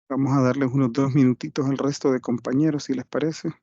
Vamos a darles unos 2 minutitos al resto de compañeros, si les parece.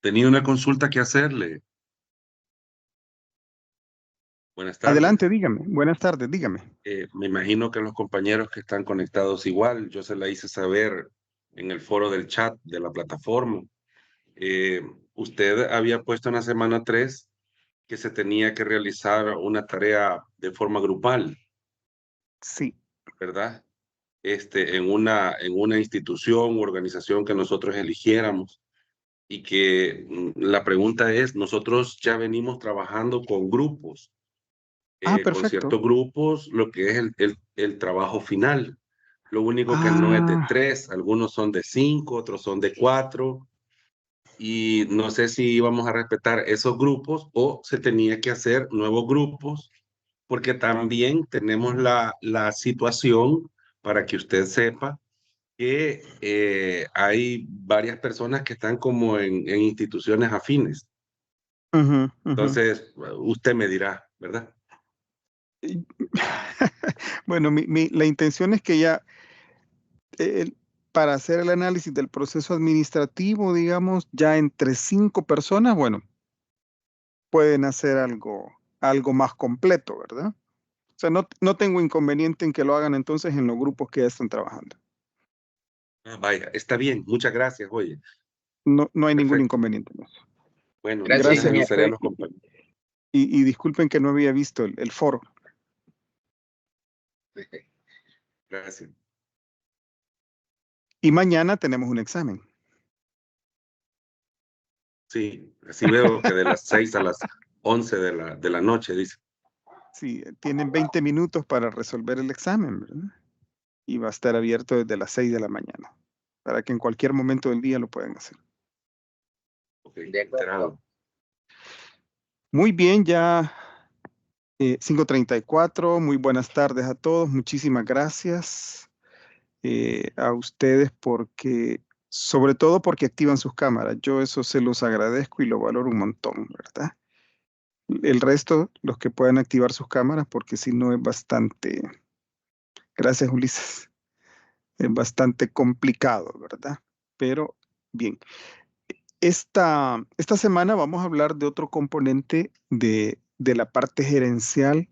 Tenía una consulta que hacerle. Buenas Adelante, tardes. dígame. Buenas tardes, dígame. Me imagino que los compañeros que están conectados igual, yo se la hice saber en el foro del chat de la plataforma. Eh, Usted había puesto en la semana 3 que se tenía que realizar una tarea de forma grupal, Sí. ¿verdad? En una institución u organización que nosotros eligiéramos. Y que la pregunta es, nosotros ya venimos trabajando con grupos, Ah, con perfecto. ciertos grupos, lo que es el trabajo final. Lo único que no es de Ah, 3, algunos son de 5, otros son de 4, y no sé si íbamos a respetar esos grupos o se tenía que hacer nuevos grupos, porque también tenemos la situación, para que usted sepa, que hay varias personas que están como en instituciones afines. ujú, ujú. Entonces, usted me dirá, ¿verdad? Y- Bueno, la intención es que ya, el para hacer el análisis del proceso administrativo, digamos, ya entre 5 personas, bueno, pueden hacer algo más completo, ¿verdad? O sea, no tengo inconveniente en que lo hagan entonces en los grupos que ya están trabajando. Ah, vaya, está bien, muchas gracias, oye, No hay ningún perfecto. inconveniente en eso. Bueno, yo les Gracias a avisaré a usted los compañeros. y disculpen que no había visto el foro. Gracias. Y mañana tenemos un examen. Sí, así veo que de las 6 a las 11 de la noche, dice. Sí, tienen 20 minutos para resolver el examen, ¿verdad? Y va a estar abierto desde las 6 de la mañana, para que en cualquier momento del día lo puedan hacer. Ok, enterado. Muy bien, ya 5:34. Muy buenas tardes a todos. Muchísimas gracias a ustedes porque, sobre todo porque activan sus cámaras. Yo eso se los agradezco y lo valoro un montón, ¿verdad? El resto, los que puedan activar sus cámaras, porque si no es bastante, gracias Ulises, es bastante complicado, ¿verdad? Pero bien, esta semana vamos a hablar de otro componente de la parte gerencial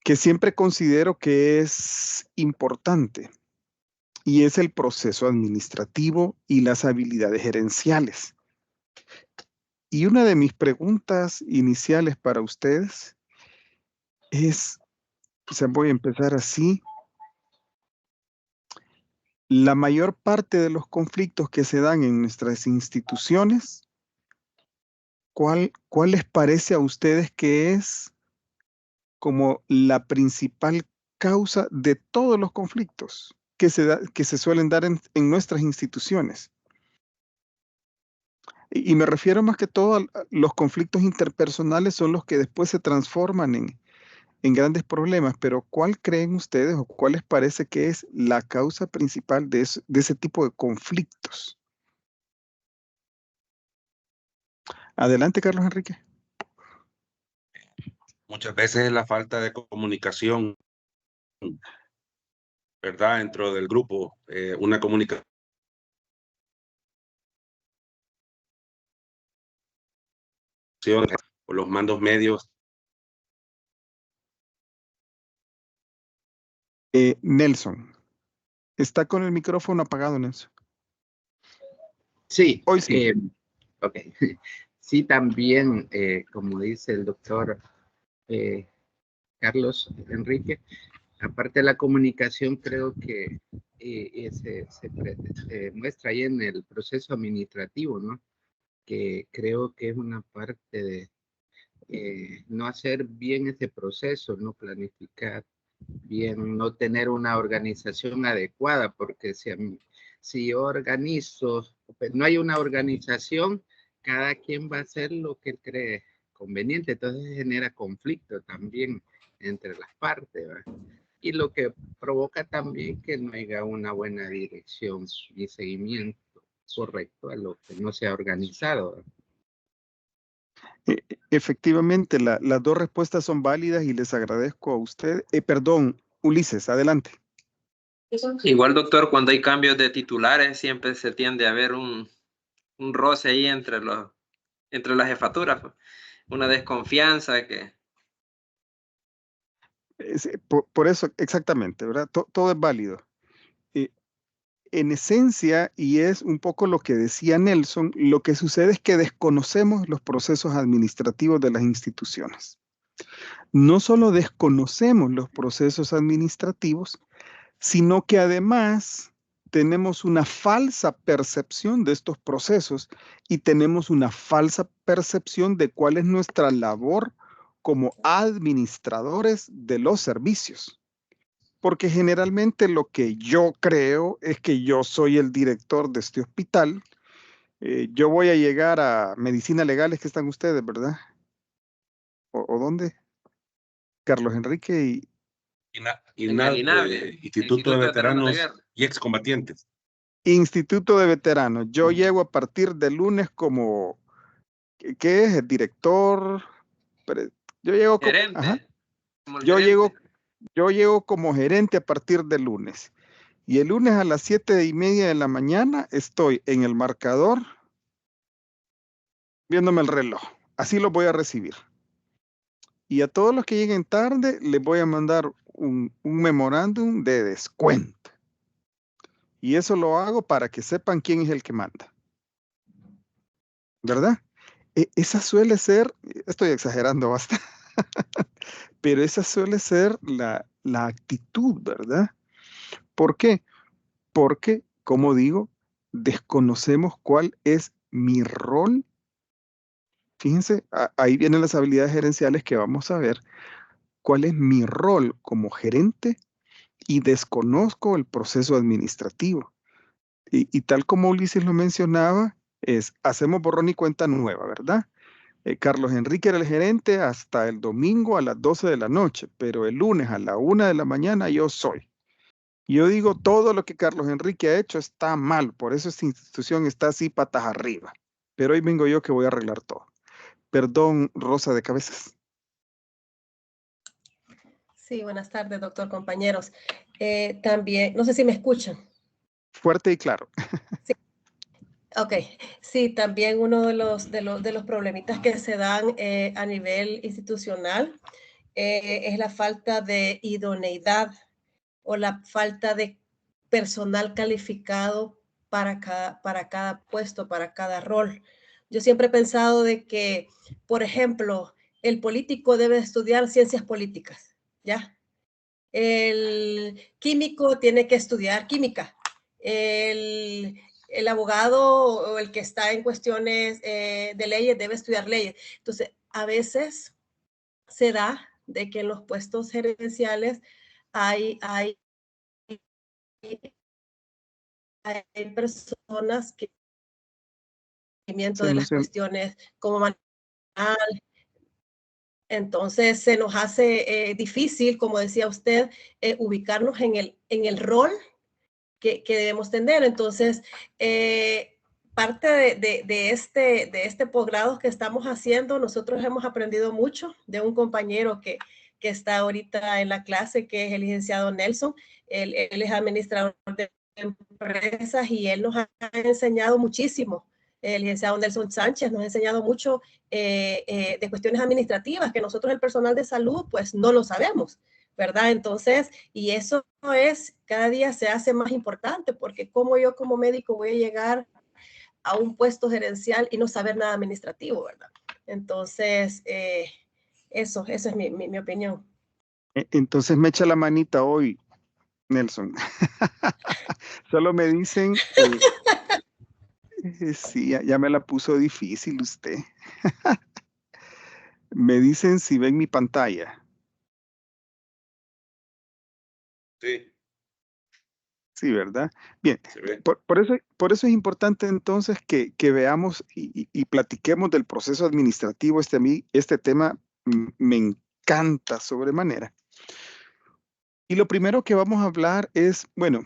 que siempre considero que es importante y es el proceso administrativo y las habilidades gerenciales. Y una de mis preguntas iniciales para ustedes es, o sea, voy a empezar así. la mayor parte de los conflictos que se dan en nuestras instituciones, ¿cuál les parece a ustedes que es como la principal causa de todos los conflictos que se suelen dar en nuestras instituciones? Y me refiero más que todo a los conflictos interpersonales son los que después se transforman en grandes problemas, pero ¿cuál creen ustedes o cuál les parece que es la causa principal de ese tipo de conflictos? Adelante, Carlos Enrique. Muchas veces es la falta de comunicación, ¿verdad? Dentro del grupo, una comunicación o los mandos medios. Nelson, está con el micrófono apagado, Nelson. Sí, Hoy sí. ok. Sí, también, como dice el doctor Carlos Enrique, aparte de la comunicación, creo que se muestra ahí en el proceso administrativo, ¿no? Que creo que es una parte de no hacer bien ese proceso, no planificar bien, no tener una organización adecuada, porque si yo organizo, no hay una organización, cada quien va a hacer lo que cree conveniente, entonces genera conflicto también entre las partes, ¿verdad? Y lo que provoca también que no haya una buena dirección y seguimiento correcto a lo que no se ha organizado, ¿verdad? Efectivamente, las dos respuestas son válidas y les agradezco a usted. Perdón, Ulises, adelante. Igual, doctor, cuando hay cambios de titulares, siempre se tiende a haber un roce ahí entre las jefaturas, una desconfianza que... Por eso, exactamente, ¿verdad? Todo es válido. En esencia, y es un poco lo que decía Nelson, lo que sucede es que desconocemos los procesos administrativos de las instituciones. No solo desconocemos los procesos administrativos, sino que además tenemos una falsa percepción de estos procesos y tenemos una falsa percepción de cuál es nuestra labor como administradores de los servicios. Porque generalmente lo que yo creo es que yo soy el director de este hospital. Yo voy a llegar a medicina legal, es que están ustedes, ¿verdad? ¿O dónde? Carlos Enrique y Instituto de Veteranos y Excombatientes. Instituto de Veteranos. Yo llego a partir del lunes como, ¿qué es? El director. Yo llego como gerente. ajá. Como el Yo gerente. llego como gerente a partir del lunes. Y el lunes a las 7:30 de la mañana estoy en el marcador viéndome el reloj. Así lo voy a recibir. Y a todos los que lleguen tarde les voy a mandar un memorándum de descuento. Y eso lo hago para que sepan quién es el que manda. ¿Verdad? Esa suele ser, estoy exagerando bastante, pero esa suele ser la actitud, ¿verdad? ¿Por qué? Porque, como digo, desconocemos cuál es mi rol. Fíjense, ahí vienen las habilidades gerenciales que vamos a ver. ¿Cuál es mi rol como gerente? Y desconozco el proceso administrativo. Y tal como Ulises lo mencionaba, hacemos borrón y cuenta nueva, ¿verdad? Carlos Enrique era el gerente hasta el domingo a las 12 de la noche, pero el lunes a la 1 de la mañana yo soy. Yo digo, todo lo que Carlos Enrique ha hecho está mal, por eso esta institución está así patas arriba. Pero hoy vengo yo que voy a arreglar todo. Perdón, Rosa de Cabezas. Sí, buenas tardes, doctor, compañeros. También, no sé si me escuchan. Fuerte y claro. Sí. Ok, sí, también uno de los problemitas que se dan a nivel institucional es la falta de idoneidad o la falta de personal calificado para cada puesto, para cada rol. Yo siempre he pensado de que, por ejemplo, el político debe estudiar ciencias políticas, ¿ya? El químico tiene que estudiar química. el abogado o el que está en cuestiones de leyes debe estudiar leyes. Entonces, a veces se da de que en los puestos gerenciales hay personas que de las cuestiones como manual. Entonces se nos hace difícil, como decía usted, ubicarnos en el rol que debemos tener. Entonces, parte de este posgrado que estamos haciendo, nosotros hemos aprendido mucho de un compañero que está ahorita en la clase, que es el licenciado Nelson. Él es administrador de empresas y él nos ha enseñado muchísimo. El licenciado Nelson Sánchez nos ha enseñado mucho de cuestiones administrativas que nosotros, el personal de salud, pues no lo sabemos, ¿verdad? Entonces, y eso es, cada día se hace más importante, porque como yo como médico voy a llegar a un puesto gerencial y no saber nada administrativo, ¿verdad? Entonces, eso es mi opinión. Entonces me echa la manita hoy, Nelson. Solo me dicen, sí, ya me la puso difícil usted. Me dicen si ven mi pantalla. Sí. Sí, ¿verdad? Bien, Se ve. por eso es importante entonces que veamos y platiquemos del proceso administrativo. Este tema me encanta sobremanera. Y lo primero que vamos a hablar es, bueno,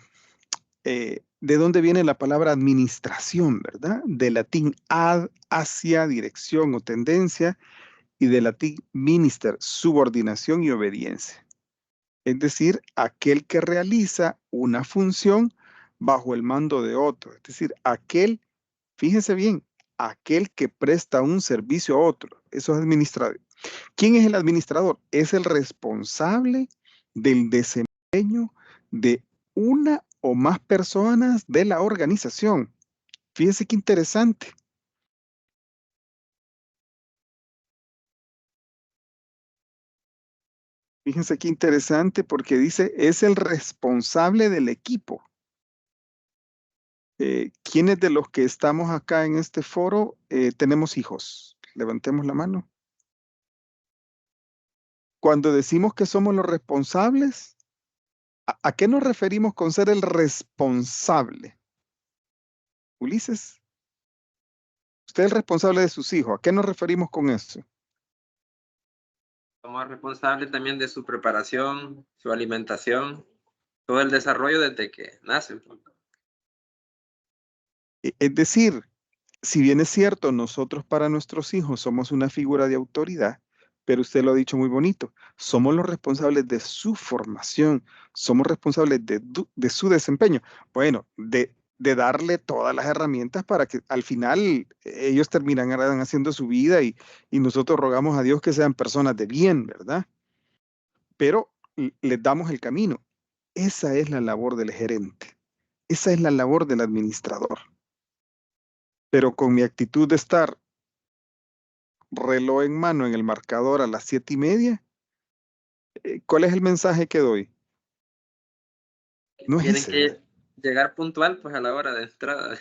de dónde viene la palabra administración, ¿verdad? De latín ad, hacia, dirección o tendencia, y de latín minister, subordinación y obediencia. Es decir, aquel que realiza una función bajo el mando de otro. Es decir, fíjense bien, aquel que presta un servicio a otro. Eso es administrador. ¿Quién es el administrador? Es el responsable del desempeño de una o más personas de la organización. Fíjense qué interesante. Fíjense qué interesante porque dice, es el responsable del equipo. ¿Quiénes de los que estamos acá en este foro tenemos hijos? Levantemos la mano. Cuando decimos que somos los responsables, ¿a qué nos referimos con ser el responsable? Ulises, usted es el responsable de sus hijos. ¿A qué nos referimos con eso? Somos responsables también de su preparación, su alimentación, todo el desarrollo desde que nacen. Es decir, si bien es cierto, nosotros para nuestros hijos somos una figura de autoridad, pero usted lo ha dicho muy bonito, somos los responsables de su formación, somos responsables de su desempeño. Bueno, de darle todas las herramientas para que al final ellos terminarán haciendo su vida y nosotros rogamos a Dios que sean personas de bien, ¿verdad? Pero les damos el camino. Esa es la labor del gerente. Esa es la labor del administrador. Pero con mi actitud de estar reloj en mano en el marcador a las 7:30, ¿cuál es el mensaje que doy? No es Tienen ese, que ¿verdad? llegar puntual pues a la hora de entrada.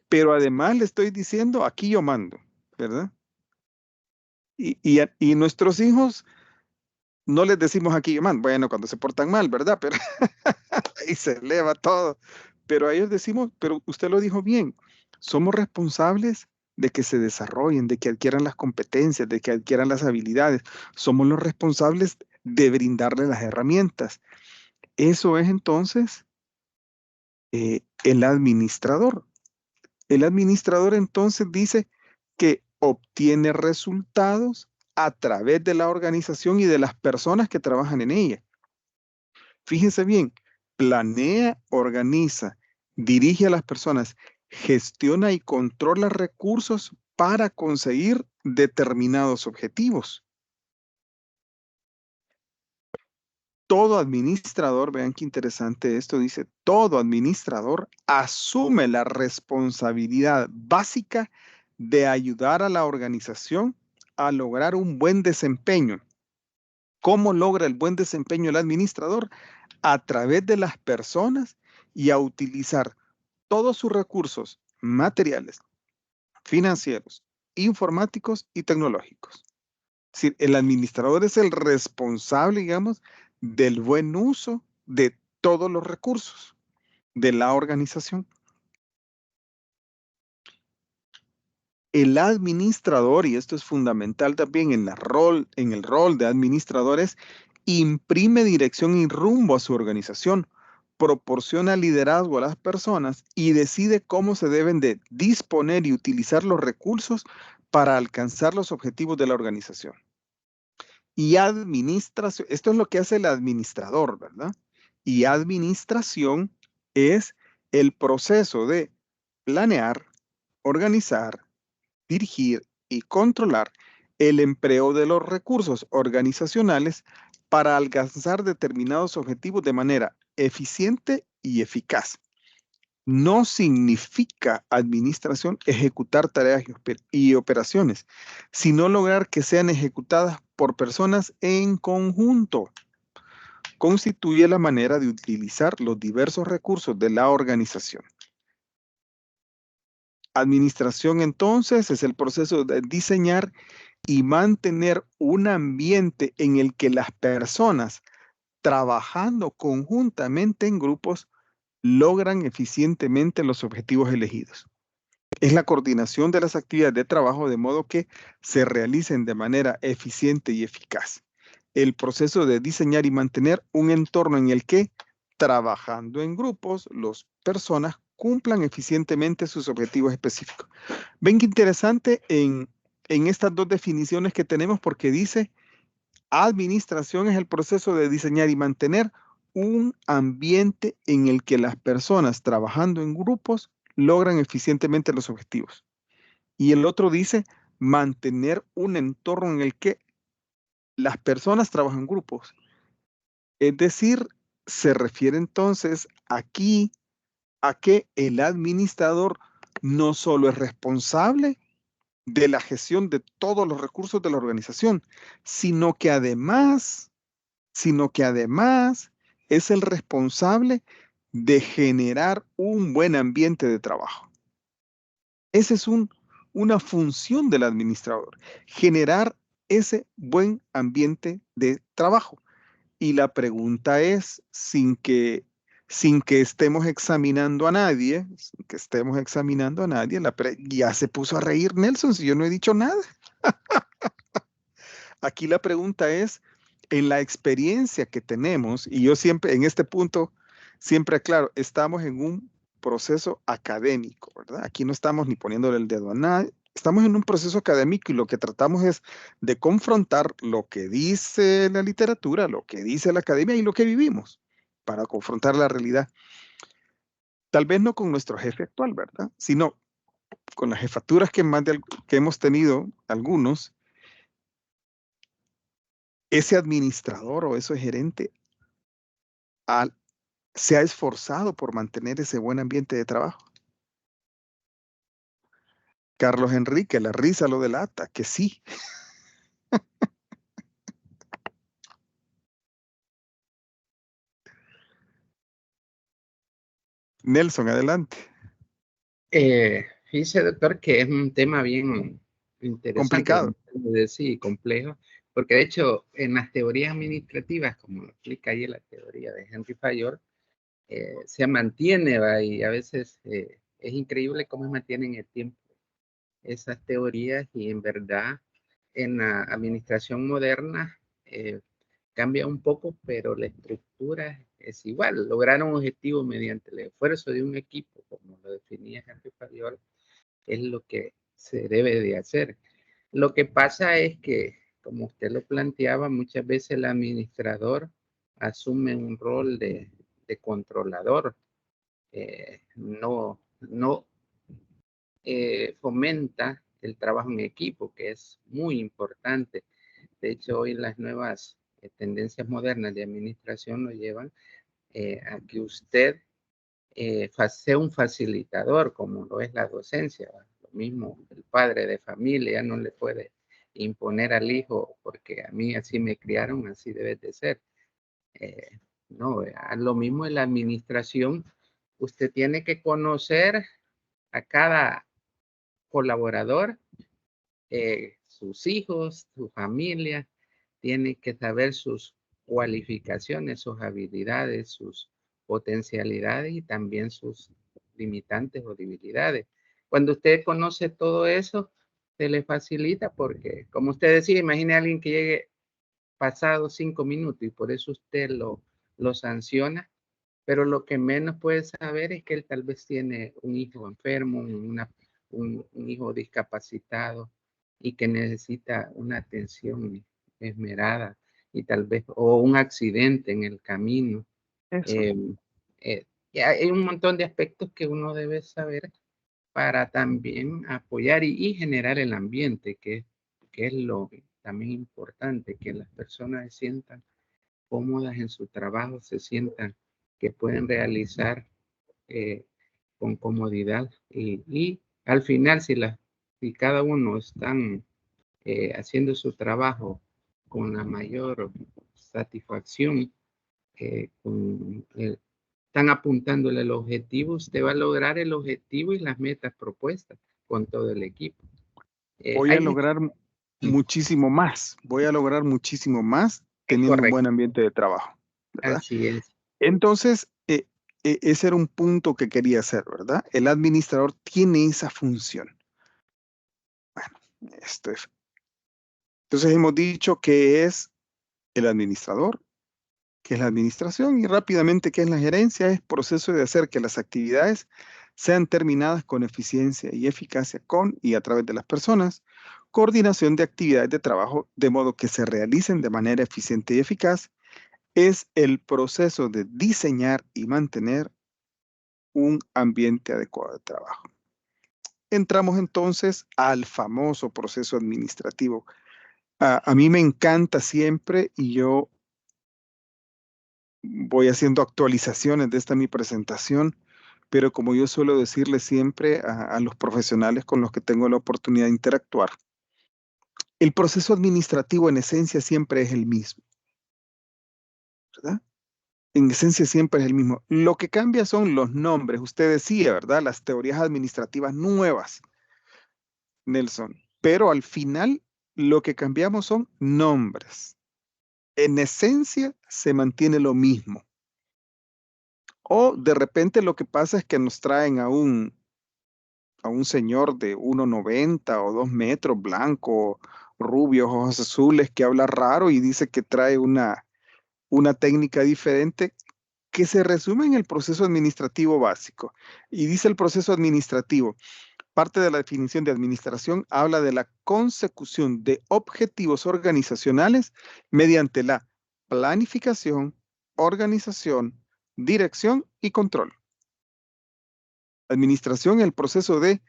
Pero además le estoy diciendo, aquí yo mando, ¿verdad? Y nuestros hijos no les decimos aquí yo mando, bueno, cuando se portan mal, ¿verdad? Pero ahí se eleva todo. Pero a ellos decimos, pero usted lo dijo bien, somos responsables de que se desarrollen, de que adquieran las competencias, de que adquieran las habilidades. Somos los responsables de brindarles las herramientas. Eso es entonces el administrador. El administrador entonces dice que obtiene resultados a través de la organización y de las personas que trabajan en ella. Fíjense bien, planea, organiza, dirige a las personas, gestiona y controla recursos para conseguir determinados objetivos. Todo administrador, vean qué interesante esto, dice, todo administrador asume la responsabilidad básica de ayudar a la organización a lograr un buen desempeño. ¿Cómo logra el buen desempeño el administrador? A través de las personas y a utilizar todos sus recursos materiales, financieros, informáticos y tecnológicos. Es decir, el administrador es el responsable, digamos, del buen uso de todos los recursos de la organización. El administrador, y esto es fundamental también en el rol de administradores, imprime dirección y rumbo a su organización, proporciona liderazgo a las personas y decide cómo se deben de disponer y utilizar los recursos para alcanzar los objetivos de la organización. Y administración, esto es lo que hace el administrador, ¿verdad? Y administración es el proceso de planear, organizar, dirigir y controlar el empleo de los recursos organizacionales para alcanzar determinados objetivos de manera eficiente y eficaz. No significa administración ejecutar tareas y operaciones, sino lograr que sean ejecutadas por personas en conjunto. Constituye la manera de utilizar los diversos recursos de la organización. Administración, entonces, es el proceso de diseñar y mantener un ambiente en el que las personas, trabajando conjuntamente en grupos, logran eficientemente los objetivos elegidos. Es la coordinación de las actividades de trabajo de modo que se realicen de manera eficiente y eficaz. El proceso de diseñar y mantener un entorno en el que, trabajando en grupos, las personas cumplan eficientemente sus objetivos específicos. Ven qué interesante en estas dos definiciones que tenemos, porque dice, administración es el proceso de diseñar y mantener un ambiente en el que las personas trabajando en grupos logran eficientemente los objetivos. Y el otro dice, mantener un entorno en el que las personas trabajan en grupos. Es decir, se refiere entonces aquí a que el administrador no solo es responsable de la gestión de todos los recursos de la organización, sino que además es el responsable de generar un buen ambiente de trabajo. Esa es una función del administrador, generar ese buen ambiente de trabajo. Y la pregunta es, sin que estemos examinando a nadie, ya se puso a reír Nelson, si yo no he dicho nada. Aquí la pregunta es, en la experiencia que tenemos, y yo siempre, en este punto, siempre aclaro, estamos en un proceso académico, ¿verdad? Aquí no estamos ni poniéndole el dedo a nadie, estamos en un proceso académico y lo que tratamos es de confrontar lo que dice la literatura, lo que dice la academia y lo que vivimos, para confrontar la realidad. Tal vez no con nuestro jefe actual, ¿verdad? Sino con las jefaturas que hemos tenido algunos. Ese administrador o ese gerente se ha esforzado por mantener ese buen ambiente de trabajo. Carlos Enrique, la risa lo delata, que sí. Nelson, adelante. Fíjese, doctor, que es un tema bien interesante. Complicado. Sí, complejo, porque de hecho en las teorías administrativas, como lo explica ahí la teoría de Henry Fayol, se mantiene, ¿va? Y a veces es increíble cómo mantienen el tiempo esas teorías, y en verdad en la administración moderna cambia un poco, pero la estructura es igual. Lograr un objetivo mediante el esfuerzo de un equipo, como lo definía Henry Fayol, es lo que se debe de hacer. Lo que pasa es que, como usted lo planteaba, muchas veces el administrador asume un rol de controlador. No fomenta el trabajo en equipo, que es muy importante. De hecho, hoy las nuevas tendencias modernas de administración lo llevan a que usted sea un facilitador, como lo es la docencia. Lo mismo, el padre de familia no le puede imponer al hijo, porque a mí así me criaron, así debe de ser. No, lo mismo en la administración, Usted tiene que conocer a cada colaborador, sus hijos, su familia, tiene que saber sus cualificaciones, sus habilidades, sus potencialidades y también sus limitantes o debilidades. Cuando usted conoce todo eso, se le facilita porque, como usted decía, imagine a alguien que llegue pasado 5 minutos y por eso usted lo sanciona, pero lo que menos puede saber es que él tal vez tiene un hijo enfermo, un hijo discapacitado y que necesita una atención esmerada y tal vez, o un accidente en el camino. Eso. Y hay un montón de aspectos que uno debe saber para también apoyar y generar el ambiente, que es lo también importante, que las personas se sientan cómodas en su trabajo, se sientan que pueden realizar con comodidad y al final si cada uno están haciendo su trabajo con la mayor satisfacción, están apuntándole el objetivo, usted va a lograr el objetivo y las metas propuestas con todo el equipo. Voy a lograr muchísimo más. Voy a lograr muchísimo más teniendo un buen ambiente de trabajo, ¿verdad? Así es. Entonces, ese era un punto que quería hacer, ¿verdad? El administrador tiene esa función. Bueno, entonces hemos dicho que es el administrador, que es la administración, y rápidamente qué es la gerencia, es proceso de hacer que las actividades sean terminadas con eficiencia y eficacia con y a través de las personas, coordinación de actividades de trabajo de modo que se realicen de manera eficiente y eficaz, es el proceso de diseñar y mantener un ambiente adecuado de trabajo. Entramos entonces al famoso proceso administrativo. A mí me encanta siempre y yo voy haciendo actualizaciones de esta mi presentación, pero como yo suelo decirle siempre a los profesionales con los que tengo la oportunidad de interactuar, el proceso administrativo en esencia siempre es el mismo, ¿verdad? En esencia siempre es el mismo. Lo que cambia son los nombres. Usted decía, ¿verdad? Las teorías administrativas nuevas, Nelson. Pero al final lo que cambiamos son nombres. En esencia se mantiene lo mismo. O de repente lo que pasa es que nos traen a un señor de 1,90 o 2 metros, blanco, rubio, ojos azules, que habla raro y dice que trae una técnica diferente que se resume en el proceso administrativo básico. Y dice el proceso administrativo, parte de la definición de administración habla de la consecución de objetivos organizacionales mediante la planificación, organización, dirección y control. Administración, el proceso de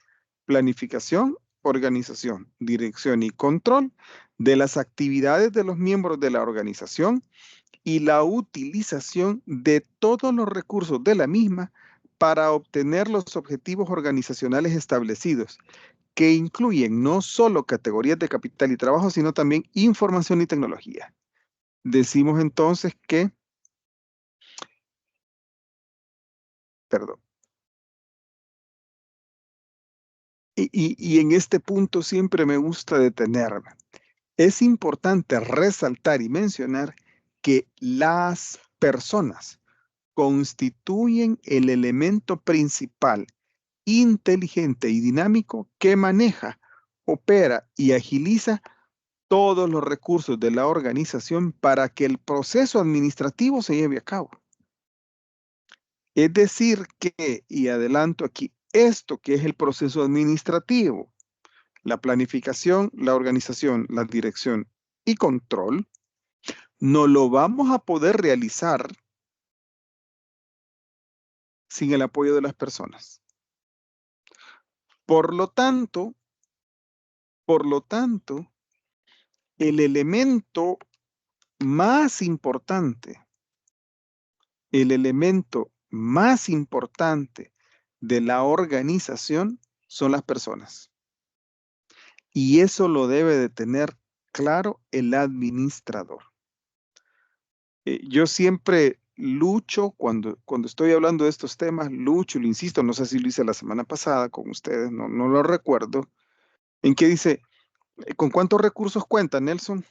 planificación, organización, dirección y control de las actividades de los miembros de la organización y la utilización de todos los recursos de la misma para obtener los objetivos organizacionales establecidos, que incluyen no solo categorías de capital y trabajo, sino también información y tecnología. Decimos entonces que, perdón, y en este punto siempre me gusta detenerme. Es importante resaltar y mencionar que las personas constituyen el elemento principal, inteligente y dinámico que maneja, opera y agiliza todos los recursos de la organización para que el proceso administrativo se lleve a cabo. Es decir que, y adelanto aquí, esto que es el proceso administrativo, la planificación, la organización, la dirección y control, no lo vamos a poder realizar sin el apoyo de las personas. Por lo tanto, el elemento más importante, de la organización son las personas. Y eso lo debe de tener claro el administrador. Yo siempre lucho, cuando estoy hablando de estos temas, lucho, lo insisto, no sé si lo hice la semana pasada con ustedes, no lo recuerdo, en que dice, ¿con cuántos recursos cuenta, Nelson?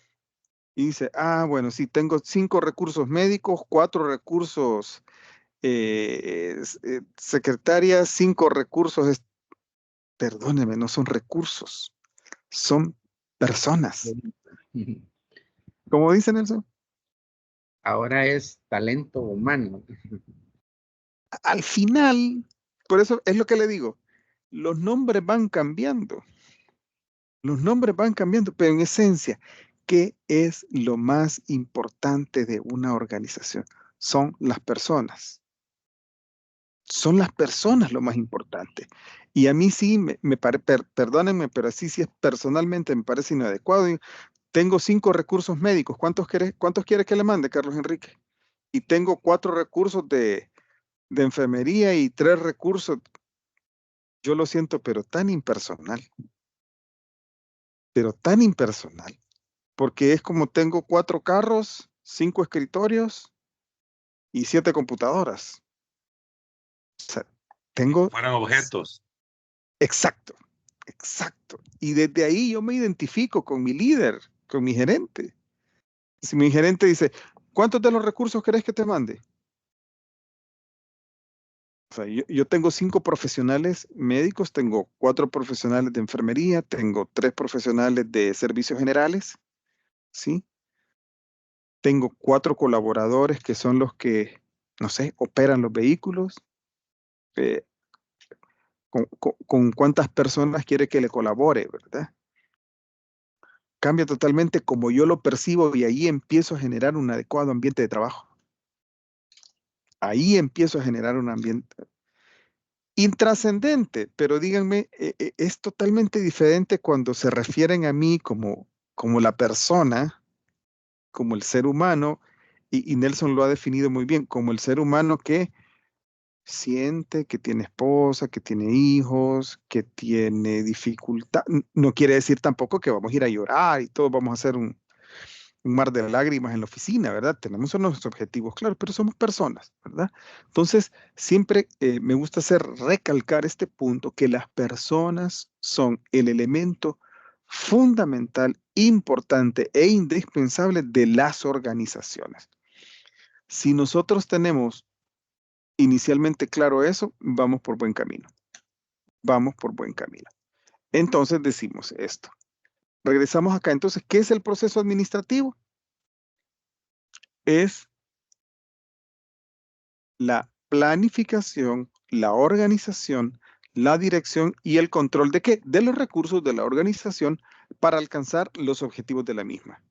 Y dice, bueno, sí, tengo 5 recursos médicos, 4 recursos secretarias, 5 recursos, perdóneme, no son recursos, son personas. ¿Cómo dice Nelson? Ahora es talento humano. Al final, por eso es lo que le digo, los nombres van cambiando. Los nombres van cambiando, pero en esencia, ¿qué es lo más importante de una organización? Son las personas. Son las personas lo más importante. Y a mí sí, perdónenme, pero así sí es personalmente me parece inadecuado. Tengo 5 recursos médicos. ¿Cuántos quiere que le mande, Carlos Enrique? Y tengo 4 recursos de enfermería y 3 recursos. Yo lo siento, pero tan impersonal. Pero tan impersonal. Porque es como tengo 4 carros, 5 escritorios y 7 computadoras. O sea, tengo... Fueran objetos. Exacto, exacto. Y desde ahí yo me identifico con mi líder, con mi gerente. Si mi gerente dice, ¿cuántos de los recursos querés que te mande? O sea, yo tengo 5 profesionales médicos, tengo 4 profesionales de enfermería, tengo 3 profesionales de servicios generales, ¿sí? Tengo 4 colaboradores que son los que, no sé, operan los vehículos. Con cuántas personas quiere que le colabore, ¿verdad? Cambia totalmente como yo lo percibo y ahí empiezo a generar un adecuado ambiente de trabajo. Ahí empiezo a generar un ambiente intrascendente, pero díganme, es totalmente diferente cuando se refieren a mí como la persona, como el ser humano, y Nelson lo ha definido muy bien, como el ser humano que siente que tiene esposa, que tiene hijos, que tiene dificultad. No quiere decir tampoco que vamos a ir a llorar y todos vamos a hacer un mar de lágrimas en la oficina, ¿verdad? Tenemos nuestros objetivos claros, pero somos personas, ¿verdad? Entonces, siempre me gusta recalcar este punto, que las personas son el elemento fundamental, importante e indispensable de las organizaciones. Si nosotros tenemos inicialmente claro eso, vamos por buen camino. Vamos por buen camino. Entonces decimos esto. Regresamos acá. Entonces, ¿qué es el proceso administrativo? Es la planificación, la organización, la dirección y el control ¿de qué? De los recursos de la organización para alcanzar los objetivos de la misma.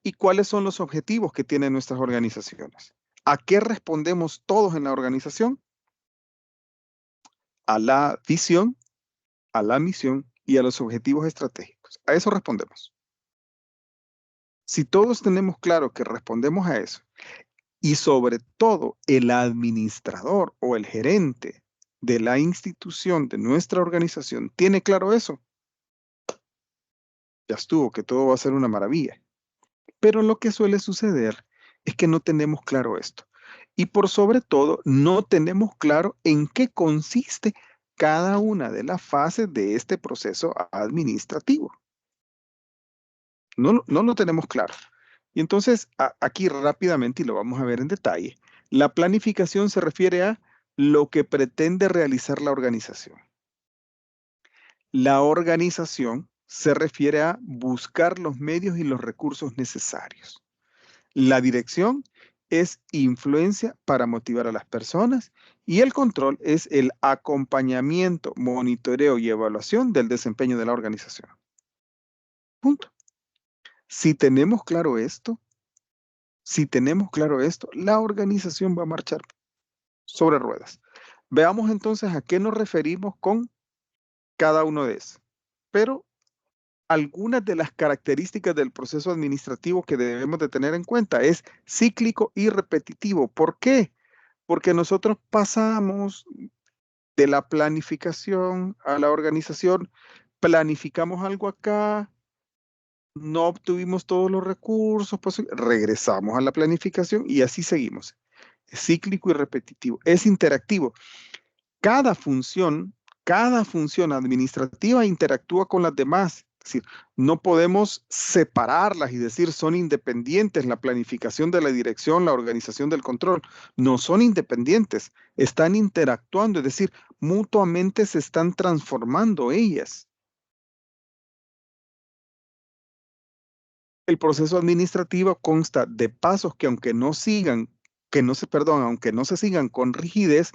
¿Y cuáles son los objetivos que tienen nuestras organizaciones? ¿A qué respondemos todos en la organización? A la visión, a la misión y a los objetivos estratégicos. A eso respondemos. Si todos tenemos claro que respondemos a eso, y sobre todo el administrador o el gerente de la institución, de nuestra organización, tiene claro eso, ya estuvo, que todo va a ser una maravilla. Pero lo que suele suceder es que no tenemos claro esto. Y por sobre todo, no tenemos claro en qué consiste cada una de las fases de este proceso administrativo. No lo tenemos claro. Y entonces, aquí rápidamente, y lo vamos a ver en detalle, la planificación se refiere a lo que pretende realizar la organización. La organización se refiere a buscar los medios y los recursos necesarios. La dirección es influencia para motivar a las personas y el control es el acompañamiento, monitoreo y evaluación del desempeño de la organización. Punto. Si tenemos claro esto, la organización va a marchar sobre ruedas. Veamos entonces a qué nos referimos con cada uno de esos. Pero algunas de las características del proceso administrativo que debemos de tener en cuenta es cíclico y repetitivo. ¿Por qué? Porque nosotros pasamos de la planificación a la organización, planificamos algo acá, no obtuvimos todos los recursos, pues regresamos a la planificación y así seguimos. es cíclico y repetitivo, es interactivo. Cada función administrativa interactúa con las demás. Es decir, no podemos separarlas y decir son independientes, la planificación de la dirección, la organización del control. No son independientes, están interactuando, es decir, mutuamente se están transformando ellas. El proceso administrativo consta de pasos que aunque no sigan, aunque no se sigan con rigidez,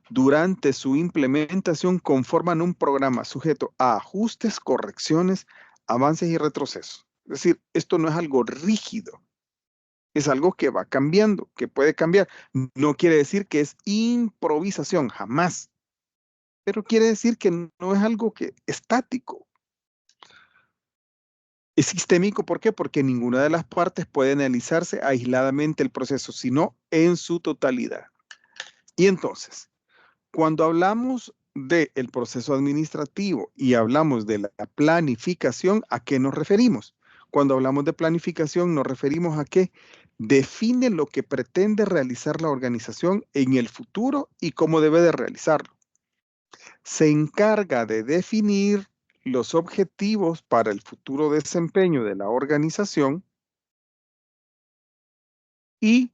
durante su implementación conforman un programa sujeto a ajustes, correcciones, avances y retrocesos. Es decir, esto no es algo rígido, es algo que va cambiando, que puede cambiar. No quiere decir que es improvisación, jamás, pero quiere decir que no es algo que estático. Es sistémico, ¿por qué? Porque ninguna de las partes puede analizarse aisladamente el proceso, sino en su totalidad. Y entonces, cuando hablamos del proceso administrativo y hablamos de la planificación, ¿a qué nos referimos? Cuando hablamos de planificación, nos referimos a que define lo que pretende realizar la organización en el futuro y cómo debe de realizarlo. Se encarga de definir los objetivos para el futuro desempeño de la organización y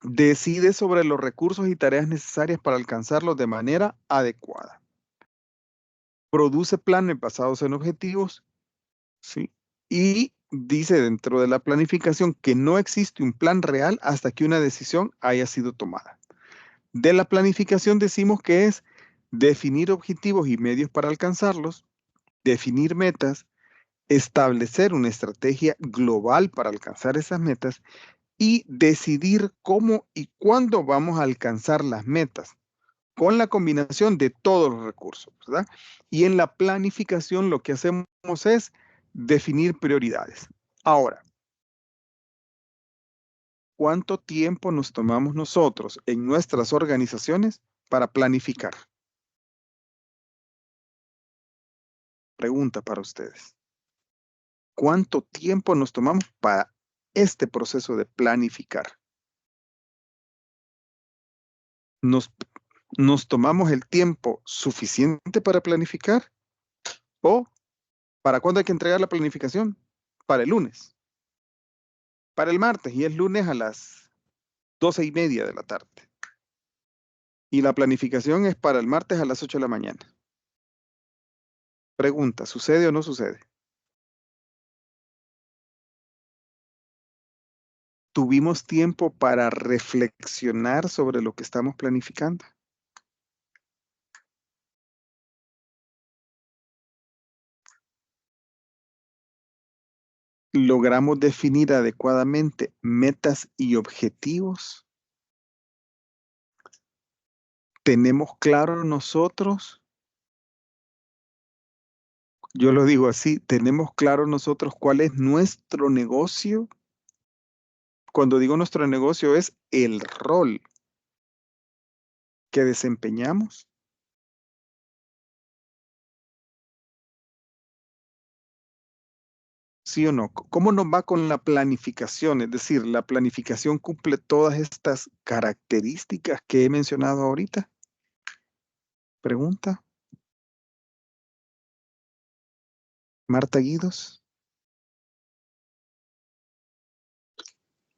decide sobre los recursos y tareas necesarias para alcanzarlos de manera adecuada. Produce planes basados en objetivos, ¿sí? Y dice dentro de la planificación que no existe un plan real hasta que una decisión haya sido tomada. De la planificación decimos que es definir objetivos y medios para alcanzarlos, definir metas, establecer una estrategia global para alcanzar esas metas y decidir cómo y cuándo vamos a alcanzar las metas, con la combinación de todos los recursos, ¿verdad? Y en la planificación lo que hacemos es definir prioridades. Ahora, ¿cuánto tiempo nos tomamos nosotros en nuestras organizaciones para planificar? Pregunta para ustedes. ¿Cuánto tiempo nos tomamos para este proceso de planificar? ¿Nos tomamos el tiempo suficiente para planificar? ¿O para cuándo hay que entregar la planificación? Para el lunes, para el martes, y es lunes a las 12:30 de la tarde. Y la planificación es para el martes a las 8 de la mañana. Pregunta, ¿sucede o no sucede? ¿Tuvimos tiempo para reflexionar sobre lo que estamos planificando? ¿Logramos definir adecuadamente metas y objetivos? ¿Tenemos claro nosotros? Yo lo digo así, ¿tenemos claro nosotros cuál es nuestro negocio? Cuando digo nuestro negocio es el rol que desempeñamos. ¿Sí o no? ¿Cómo nos va con la planificación? Es decir, ¿la planificación cumple todas estas características que he mencionado ahorita? Pregunta. Marta Guidos.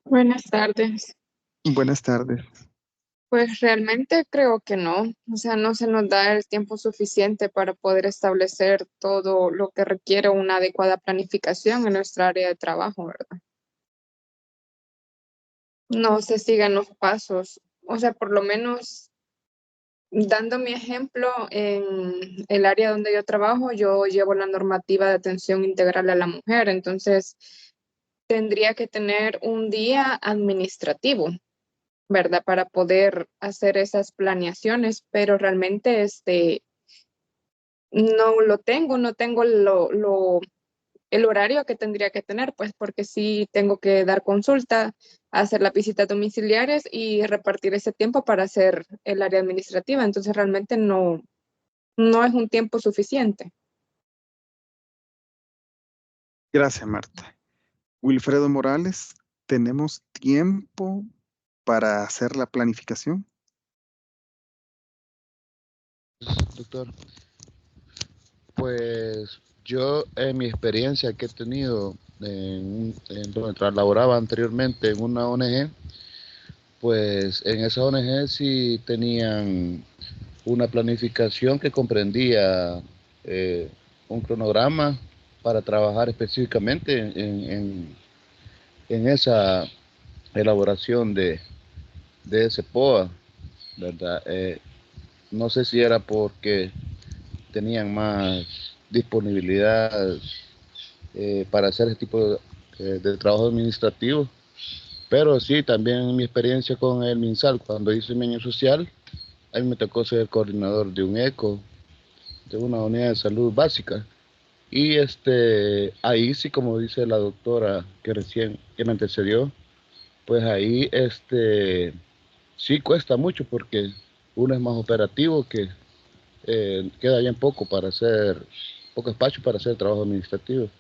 Buenas tardes. Buenas tardes. Pues realmente creo que no, o sea, no se nos da el tiempo suficiente para poder establecer todo lo que requiere una adecuada planificación en nuestra área de trabajo, ¿verdad? No se siguen los pasos, o sea, por lo menos dando mi ejemplo, en el área donde yo trabajo, yo llevo la normativa de atención integral a la mujer, entonces tendría que tener un día administrativo, ¿verdad? Para poder hacer esas planeaciones, pero realmente no lo tengo, no tengo el horario que tendría que tener, pues porque sí tengo que dar consulta, hacer las visitas domiciliares y repartir ese tiempo para hacer el área administrativa, entonces realmente no es un tiempo suficiente. Gracias, Marta. Wilfredo Morales, ¿tenemos tiempo para hacer la planificación? Doctor, pues yo en mi experiencia que he tenido en donde laboraba anteriormente en una ONG, pues en esa ONG sí tenían una planificación que comprendía un cronograma para trabajar específicamente en esa elaboración de ese POA, ¿verdad? No sé si era porque tenían más disponibilidad para hacer ese tipo de trabajo administrativo, pero sí, también en mi experiencia con el MinSal, cuando hice mi año social, a mí me tocó ser coordinador de un ECO, de una unidad de salud básica. Y ahí sí, como dice la doctora que me antecedió, pues ahí sí cuesta mucho porque uno es más operativo que queda bien poco espacio para hacer trabajo administrativo.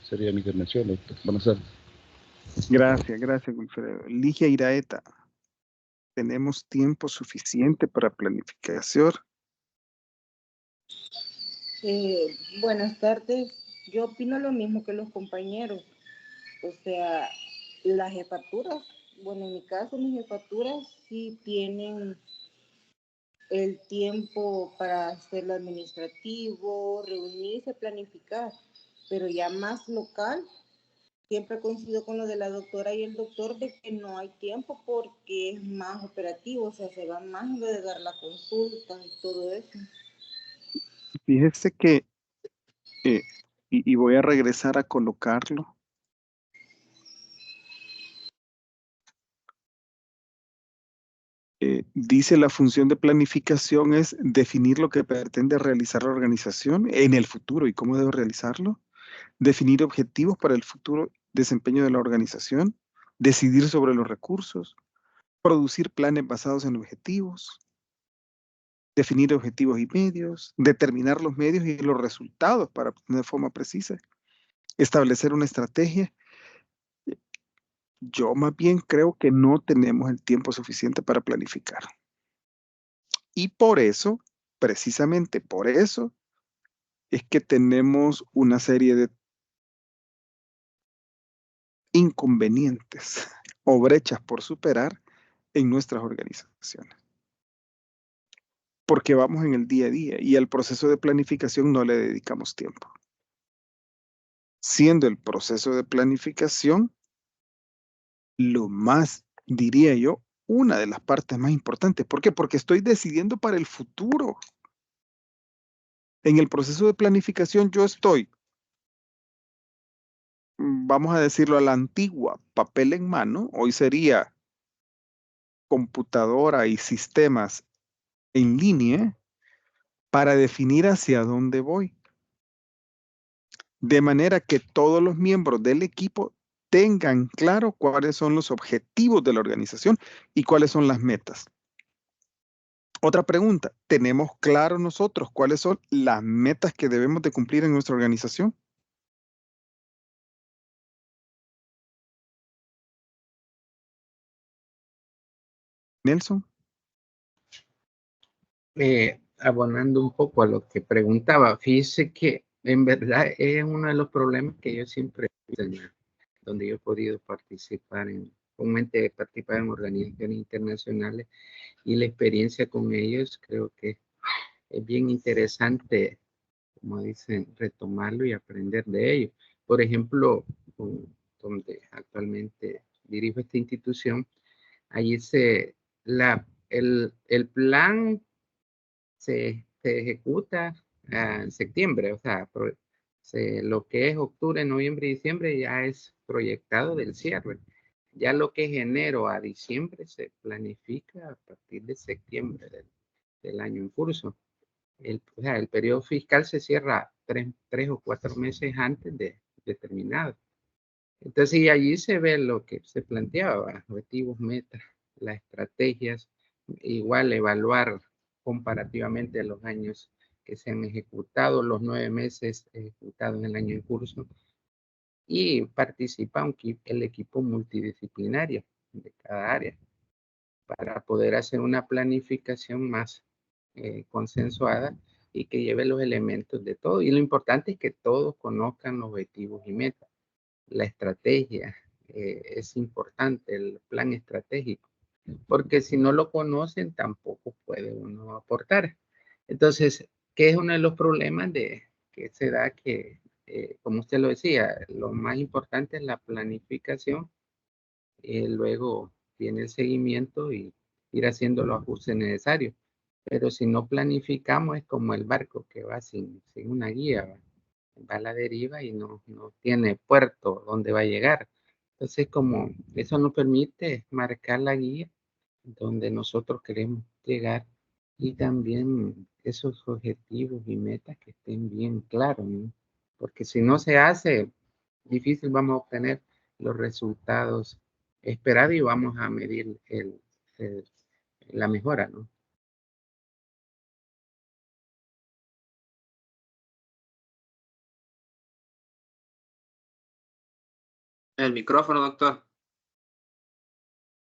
Sería mi intervención, doctor. Buenas tardes. Gracias, Wilfredo. Ligia Iraeta, ¿tenemos tiempo suficiente para planificación? Buenas tardes. Yo opino lo mismo que los compañeros. O sea, las jefaturas, bueno, en mi caso, mis jefaturas sí tienen el tiempo para hacer lo administrativo, reunirse, planificar, pero ya más local, siempre coincido con lo de la doctora y el doctor de que no hay tiempo porque es más operativo, o sea, se va más en lo de dar la consulta y todo eso. Fíjese que, y voy a regresar a colocarlo. Dice la función de planificación es definir lo que pretende realizar la organización en el futuro y cómo debe realizarlo, definir objetivos para el futuro desempeño de la organización, decidir sobre los recursos, producir planes basados en objetivos, definir objetivos y medios, determinar los medios y los resultados para obtener de forma precisa, establecer una estrategia. Yo más bien creo que no tenemos el tiempo suficiente para planificar. Y por eso, precisamente por eso, es que tenemos una serie de inconvenientes o brechas por superar en nuestras organizaciones. Porque vamos en el día a día y al proceso de planificación no le dedicamos tiempo. Siendo el proceso de planificación lo más, diría yo, una de las partes más importantes. ¿Por qué? Porque estoy decidiendo para el futuro. En el proceso de planificación yo estoy, vamos a decirlo a la antigua, papel en mano. Hoy sería computadora y sistemas en línea para definir hacia dónde voy. De manera que todos los miembros del equipo tengan claro cuáles son los objetivos de la organización y cuáles son las metas. Otra pregunta, ¿tenemos claro nosotros cuáles son las metas que debemos de cumplir en nuestra organización? Nelson. Abonando un poco a lo que preguntaba, fíjese que en verdad es uno de los problemas que yo siempre tengo, donde yo he podido participar comúnmente participar en organizaciones internacionales y la experiencia con ellos creo que es bien interesante, como dicen, retomarlo y aprender de ello. Por ejemplo, donde actualmente dirijo esta institución, allí el plan se ejecuta en septiembre, o sea, lo que es octubre, noviembre y diciembre ya es proyectado del cierre. Ya lo que es enero a diciembre se planifica a partir de septiembre del año en curso. O sea, el periodo fiscal se cierra 3 o 4 meses antes de determinado. Entonces, y allí se ve lo que se planteaba, objetivos, metas, las estrategias, igual evaluar comparativamente los años que se han ejecutado, los 9 meses ejecutados en el año en curso, y participa el equipo multidisciplinario. de cada área para poder hacer una planificación más consensuada y que lleve los elementos de todo. Y lo importante es que todos conozcan los objetivos y metas. La estrategia es importante, el plan estratégico, porque si no lo conocen tampoco puede uno aportar. Entonces, ¿qué es uno de los problemas de que se da? Que, como usted lo decía, lo más importante es la planificación, luego viene el seguimiento y ir haciendo los ajustes necesarios. Pero si no planificamos es como el barco que va sin una guía, va a la deriva y no tiene puerto donde va a llegar. Entonces, como eso nos permite marcar la guía donde nosotros queremos llegar y también esos objetivos y metas que estén bien claros, ¿no? Porque si no se hace, difícil vamos a obtener los resultados esperados y vamos a medir la mejora, ¿no? El micrófono, doctor.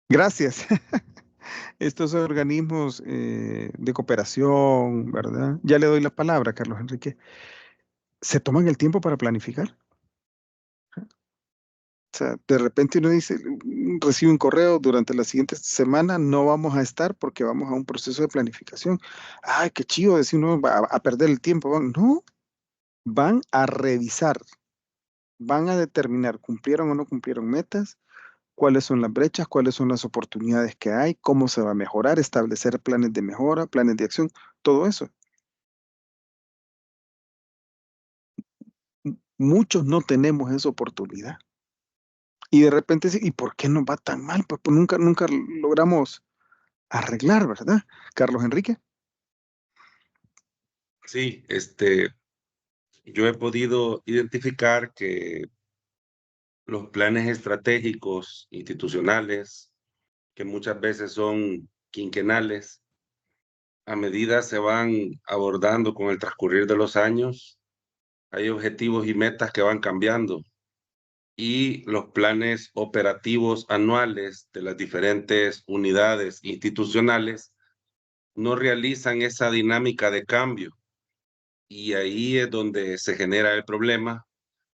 Gracias. Estos organismos de cooperación, ¿verdad? Ya le doy la palabra, Carlos Enrique. ¿Se toman el tiempo para planificar? O sea, de repente uno dice, recibe un correo, durante la siguiente semana no vamos a estar porque vamos a un proceso de planificación. Ay, qué chido, decir uno va a perder el tiempo. No, van a revisar, van a determinar cumplieron o no cumplieron metas, cuáles son las brechas, cuáles son las oportunidades que hay, cómo se va a mejorar, establecer planes de mejora, planes de acción, todo eso. Muchos no tenemos esa oportunidad. Y de repente, ¿y por qué nos va tan mal? Pues nunca logramos arreglar, ¿verdad? Carlos Enrique. Sí, yo he podido identificar que los planes estratégicos institucionales, que muchas veces son quinquenales, a medida se van abordando con el transcurrir de los años, hay objetivos y metas que van cambiando y los planes operativos anuales de las diferentes unidades institucionales no realizan esa dinámica de cambio y ahí es donde se genera el problema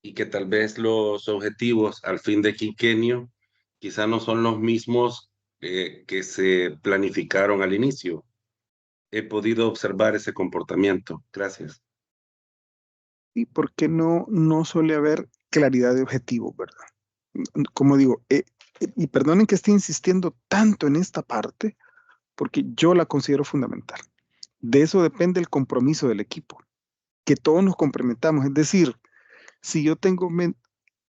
y que tal vez los objetivos al fin de quinquenio quizá no son los mismos que se planificaron al inicio. He podido observar ese comportamiento. Gracias. ¿Y por qué no suele haber claridad de objetivos, verdad? Como digo, y perdonen que esté insistiendo tanto en esta parte, porque yo la considero fundamental. De eso depende el compromiso del equipo, que todos nos comprometamos. Es decir, si yo tengo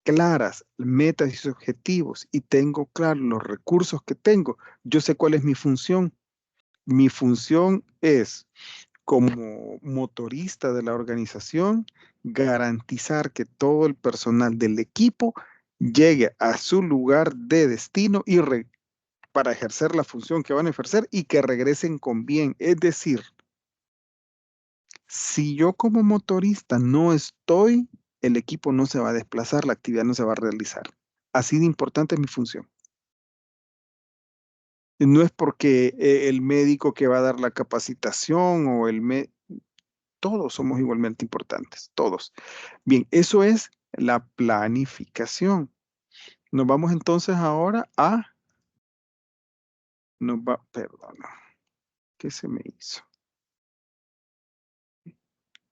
claras metas y objetivos y tengo claros los recursos que tengo, yo sé cuál es mi función. Mi función es, como motorista de la organización, garantizar que todo el personal del equipo llegue a su lugar de destino y para ejercer la función que van a ejercer y que regresen con bien. Es decir, si yo como motorista no estoy, el equipo no se va a desplazar, la actividad no se va a realizar. Así de importante es mi función. No es porque el médico que va a dar la capacitación o todos somos igualmente importantes, todos. Bien, eso es la planificación. Nos vamos entonces ahora perdón, ¿qué se me hizo?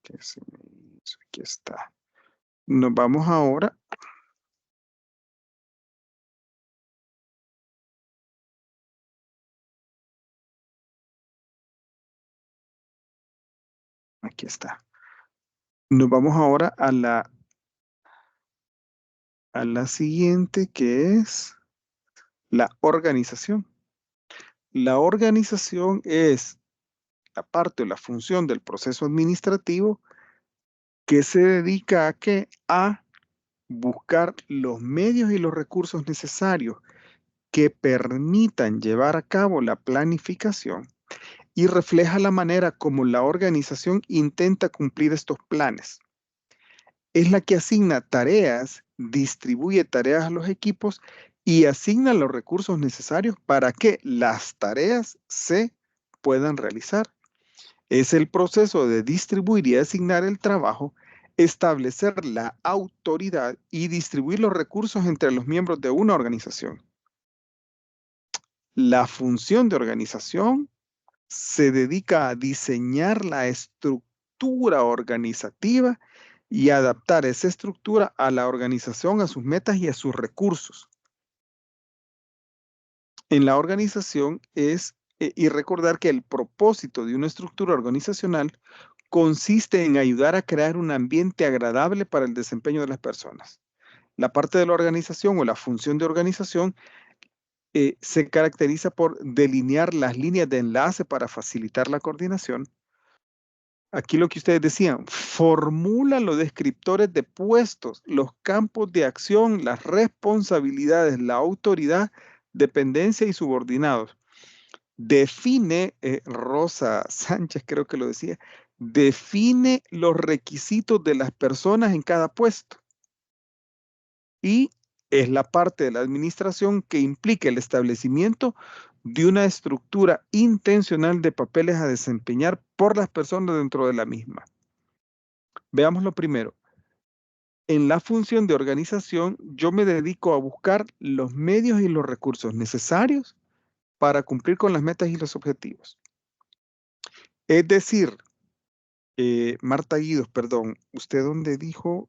¿Qué se me hizo? Aquí está. Nos vamos ahora aquí está. Nos vamos ahora a la siguiente, que es la organización. La organización es, aparte de la función del proceso administrativo, que se dedica a qué? A buscar los medios y los recursos necesarios que permitan llevar a cabo la planificación y refleja la manera como la organización intenta cumplir estos planes. Es la que asigna tareas, distribuye tareas a los equipos y asigna los recursos necesarios para que las tareas se puedan realizar. Es el proceso de distribuir y asignar el trabajo, establecer la autoridad y distribuir los recursos entre los miembros de una organización. La función de organización se dedica a diseñar la estructura organizativa y adaptar esa estructura a la organización, a sus metas y a sus recursos. En la organización y recordar que el propósito de una estructura organizacional consiste en ayudar a crear un ambiente agradable para el desempeño de las personas. La parte de la organización o la función de organización se caracteriza por delinear las líneas de enlace para facilitar la coordinación. Aquí lo que ustedes decían, formula los descriptores de puestos, los campos de acción, las responsabilidades, la autoridad, dependencia y subordinados. Define, Rosa Sánchez creo que lo decía, define los requisitos de las personas en cada puesto. Y es la parte de la administración que implica el establecimiento de una estructura intencional de papeles a desempeñar por las personas dentro de la misma. Veamos lo primero. En la función de organización, yo me dedico a buscar los medios y los recursos necesarios para cumplir con las metas y los objetivos. Es decir, Marta Guidos, perdón, ¿usted dónde dijo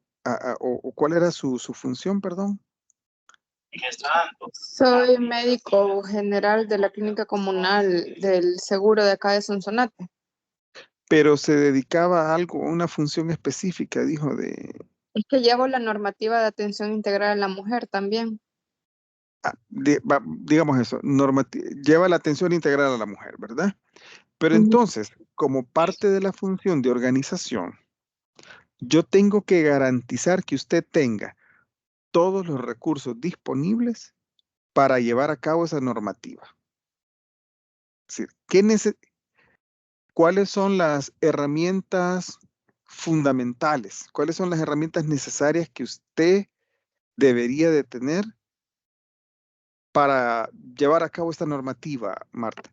o cuál era su función, perdón? Soy médico general de la clínica comunal del seguro de acá de Sonsonate. Pero se dedicaba a algo, a una función específica, dijo de... Es que llevo la normativa de atención integral a la mujer también. digamos eso, lleva la atención integral a la mujer, ¿verdad? Pero Ujú. entonces, como parte de la función de organización, yo tengo que garantizar que usted tenga todos los recursos disponibles para llevar a cabo esa normativa. Es decir, ¿cuáles son las herramientas fundamentales? ¿Cuáles son las herramientas necesarias que usted debería de tener para llevar a cabo esta normativa, Marta?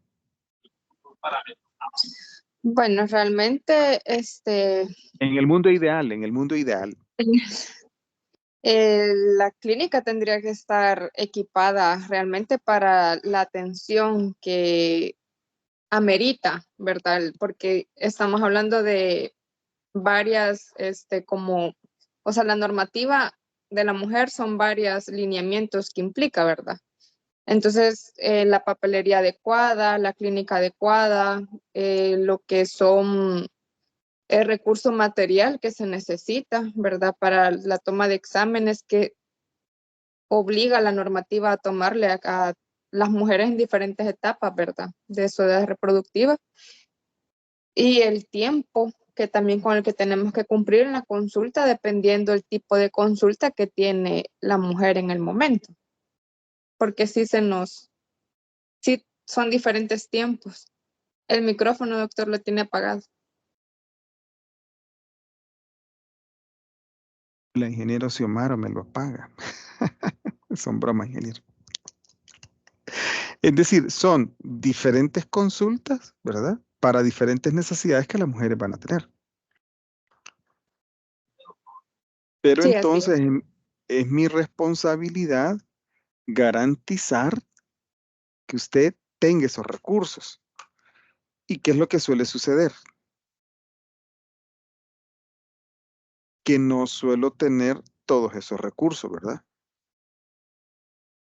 Bueno, realmente, En el mundo ideal, la clínica tendría que estar equipada realmente para la atención que amerita, ¿verdad? Porque estamos hablando de varias, o sea, la normativa de la mujer son varios lineamientos que implica, ¿verdad? Entonces, la papelería adecuada, la clínica adecuada, lo que son el recurso material que se necesita, ¿verdad? Para la toma de exámenes que obliga a la normativa a tomarle a las mujeres en diferentes etapas, ¿verdad? De su edad reproductiva. Y el tiempo que también con el que tenemos que cumplir en la consulta, dependiendo del tipo de consulta que tiene la mujer en el momento. Porque sí son diferentes tiempos. El micrófono, doctor, lo tiene apagado. La ingeniero Xiomara me lo apaga. Son bromas, ingeniero. Es decir, son diferentes consultas, ¿verdad? Para diferentes necesidades que las mujeres van a tener. Pero Sí, entonces es mi responsabilidad garantizar que usted tenga esos recursos. ¿Y qué es lo que suele suceder? Que no suelo tener todos esos recursos, ¿verdad?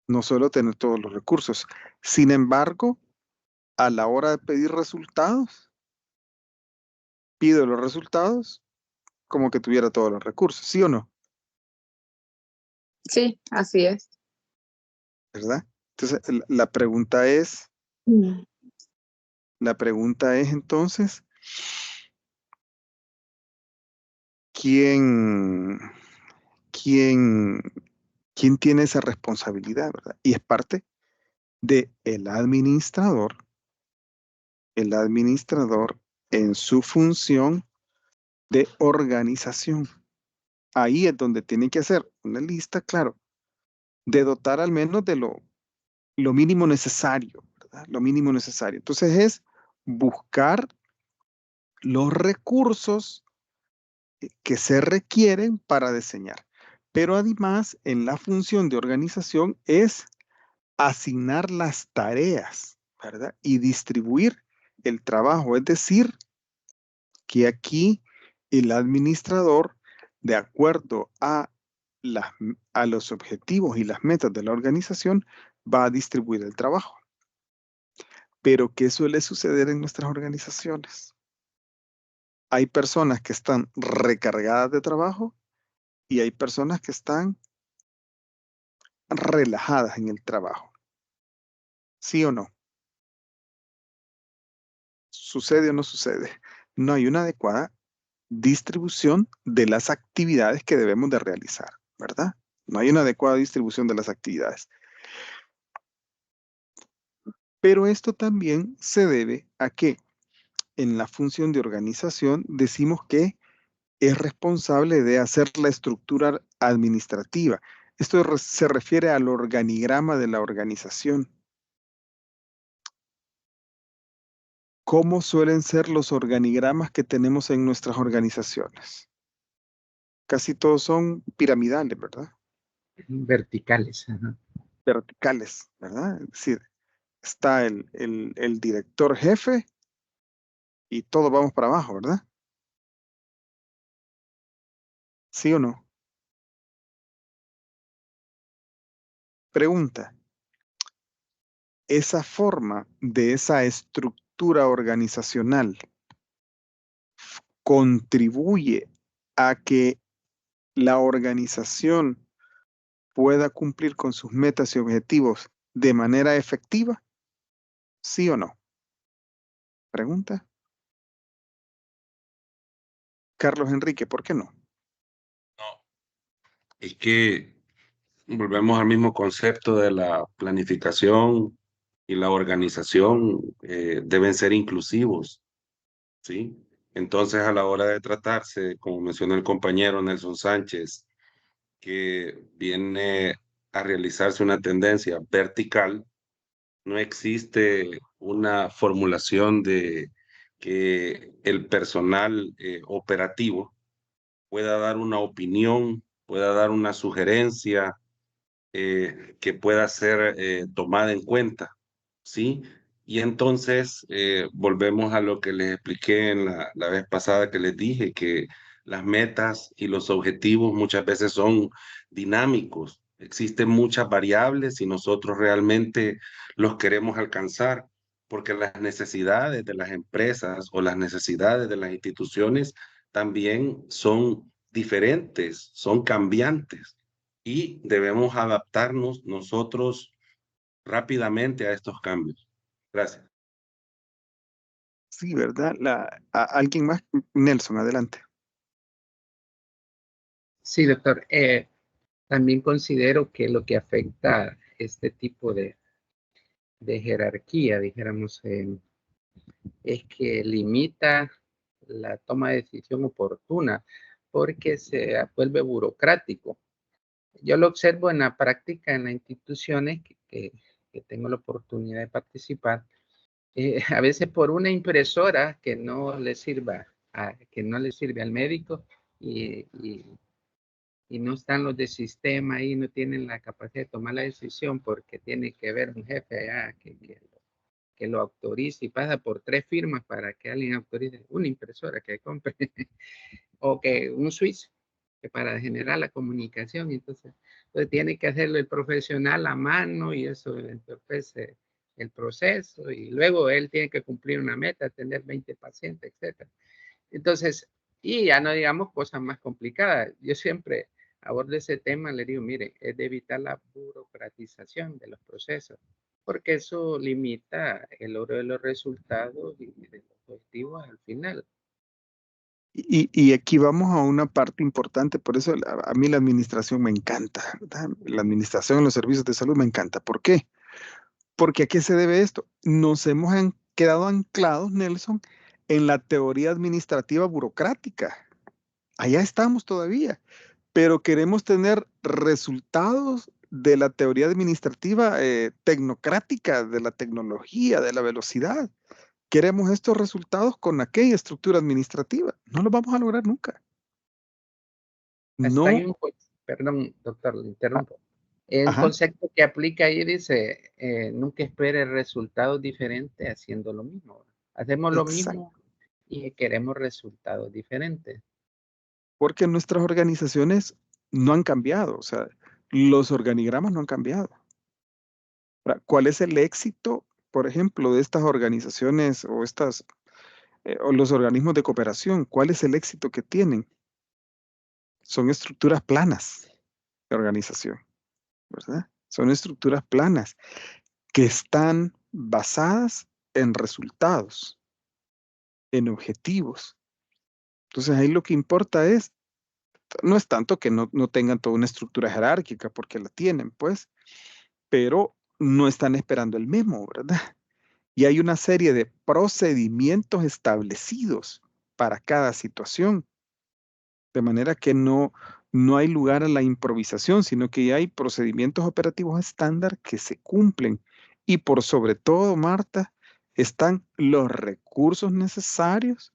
No suelo tener todos los recursos. Sin embargo, a la hora de pedir resultados, pido los resultados como que tuviera todos los recursos, ¿sí o no? Sí, así es. ¿Verdad? Entonces, la pregunta es entonces, ¿quién tiene esa responsabilidad, verdad? Y es parte del administrador en su función de organización. Ahí es donde tiene que hacer una lista, claro, de dotar al menos de lo mínimo necesario, ¿verdad? Lo mínimo necesario. Entonces es buscar los recursos que se requieren para diseñar. Pero además, en la función de organización es asignar las tareas, ¿verdad? Y distribuir el trabajo. Es decir, que aquí el administrador, de acuerdo a los objetivos y las metas de la organización, va a distribuir el trabajo. Pero, ¿qué suele suceder en nuestras organizaciones? Hay personas que están recargadas de trabajo y hay personas que están relajadas en el trabajo. ¿Sí o no? ¿Sucede o no sucede? No hay una adecuada distribución de las actividades que debemos de realizar, ¿verdad? No hay una adecuada distribución de las actividades. Pero esto también se debe a que en la función de organización decimos que es responsable de hacer la estructura administrativa. Esto se refiere al organigrama de la organización. ¿Cómo suelen ser los organigramas que tenemos en nuestras organizaciones? Casi todos son piramidales, ¿verdad? Verticales. Ajá. Verticales, ¿verdad? Es decir, está el director jefe y todos vamos para abajo, ¿verdad? ¿Sí o no? Pregunta. Esa forma de esa estructura organizacional contribuye a que la organización pueda cumplir con sus metas y objetivos de manera efectiva, ¿sí o no? Pregunta. Carlos Enrique, ¿por qué no? No, es que volvemos al mismo concepto de la planificación y la organización, deben ser inclusivos, ¿sí? Entonces, a la hora de tratarse, como mencionó el compañero Nelson Sánchez, que viene a realizarse una tendencia vertical, no existe una formulación de que el personal operativo pueda dar una opinión, pueda dar una sugerencia que pueda ser tomada en cuenta, ¿sí? Y entonces volvemos a lo que les expliqué en la vez pasada que les dije, que las metas y los objetivos muchas veces son dinámicos. Existen muchas variables y nosotros realmente los queremos alcanzar porque las necesidades de las empresas o las necesidades de las instituciones también son diferentes, son cambiantes y debemos adaptarnos nosotros rápidamente a estos cambios. Gracias. Sí, ¿verdad? ¿Alguien más? Nelson, adelante. Sí, doctor. También considero que lo que afecta este tipo de jerarquía, dijéramos, es que limita la toma de decisión oportuna porque se vuelve burocrático. Yo lo observo en la práctica en las instituciones que tengo la oportunidad de participar. A veces por una impresora que no le sirva, que no le sirve al médico y no están los de sistema ahí, no tienen la capacidad de tomar la decisión porque tiene que ver un jefe allá que lo autorice y pasa por 3 firmas para que alguien autorice una impresora que compre o que un switch que para generar la comunicación. Entonces tiene que hacerlo el profesional a mano y eso entorpece el proceso y luego él tiene que cumplir una meta, atender 20 pacientes, etc. Entonces, y ya no digamos cosas más complicadas. Yo siempre abordo ese tema, le digo, mire, es de evitar la burocratización de los procesos, porque eso limita el logro de los resultados y de los objetivos al final. Y aquí vamos a una parte importante, por eso a mí la administración me encanta, ¿verdad? La administración en los servicios de salud me encanta. ¿Por qué? Porque ¿a qué se debe esto? Nos hemos quedado anclados, Nelson, en la teoría administrativa burocrática. Allá estamos todavía, pero queremos tener resultados de la teoría administrativa tecnocrática, de la tecnología, de la velocidad. Queremos estos resultados con aquella estructura administrativa. No lo vamos a lograr nunca. Hasta hay No. perdón, doctor, le interrumpo. Un Ajá, concepto que aplica ahí dice, nunca espere resultados diferentes haciendo lo mismo. Hacemos lo exacto. mismo y queremos resultados diferentes. Porque nuestras organizaciones no han cambiado. O sea, los organigramas no han cambiado. Ahora, ¿cuál es el éxito, por ejemplo, de estas organizaciones o o los organismos de cooperación? ¿Cuál es el éxito que tienen? Son estructuras planas de organización, ¿verdad? Son estructuras planas que están basadas en resultados, en objetivos. Entonces ahí lo que importa no es tanto que no tengan toda una estructura jerárquica, porque la tienen, pues, pero no están esperando el memo, ¿verdad? Y hay una serie de procedimientos establecidos para cada situación, de manera que no hay lugar a la improvisación, sino que ya hay procedimientos operativos estándar que se cumplen. Y por sobre todo, Marta, están los recursos necesarios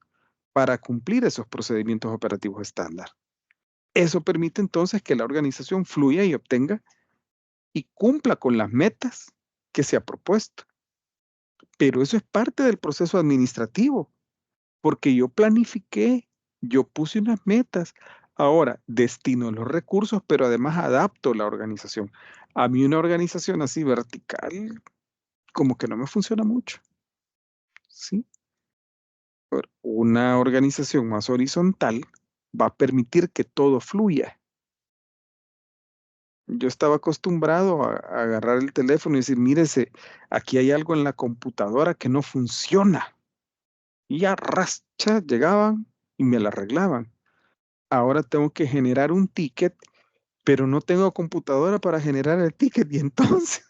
para cumplir esos procedimientos operativos estándar. Eso permite entonces que la organización fluya y obtenga y cumpla con las metas que se ha propuesto. Pero eso es parte del proceso administrativo, porque yo planifiqué, yo puse unas metas. Ahora, destino los recursos, pero además adapto la organización. A mí una organización así vertical, como que no me funciona mucho, ¿sí? Pero una organización más horizontal va a permitir que todo fluya. Yo estaba acostumbrado a agarrar el teléfono y decir, mírese, aquí hay algo en la computadora que no funciona. Y ya rascha, llegaban y me la arreglaban. Ahora tengo que generar un ticket, pero no tengo computadora para generar el ticket. Y entonces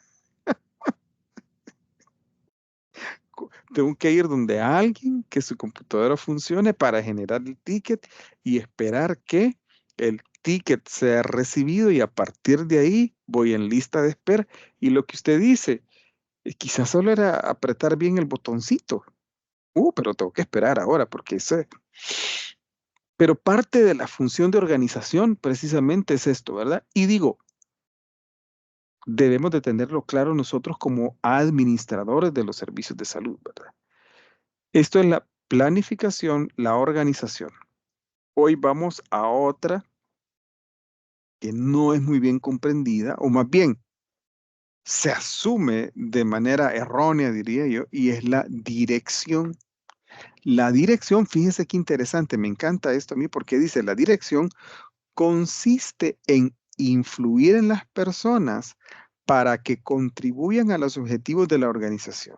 tengo que ir donde alguien que su computadora funcione para generar el ticket y esperar que el ticket sea recibido y a partir de ahí voy en lista de espera. Y lo que usted dice, quizás solo era apretar bien el botoncito. Pero tengo que esperar ahora porque pero parte de la función de organización precisamente es esto, ¿verdad? Y digo, debemos de tenerlo claro nosotros como administradores de los servicios de salud, ¿verdad? Esto es la planificación, la organización. Hoy vamos a otra que no es muy bien comprendida, o más bien se asume de manera errónea, diría yo, y es la dirección. La dirección, fíjese qué interesante, me encanta esto a mí porque dice, la dirección consiste en influir en las personas para que contribuyan a los objetivos de la organización.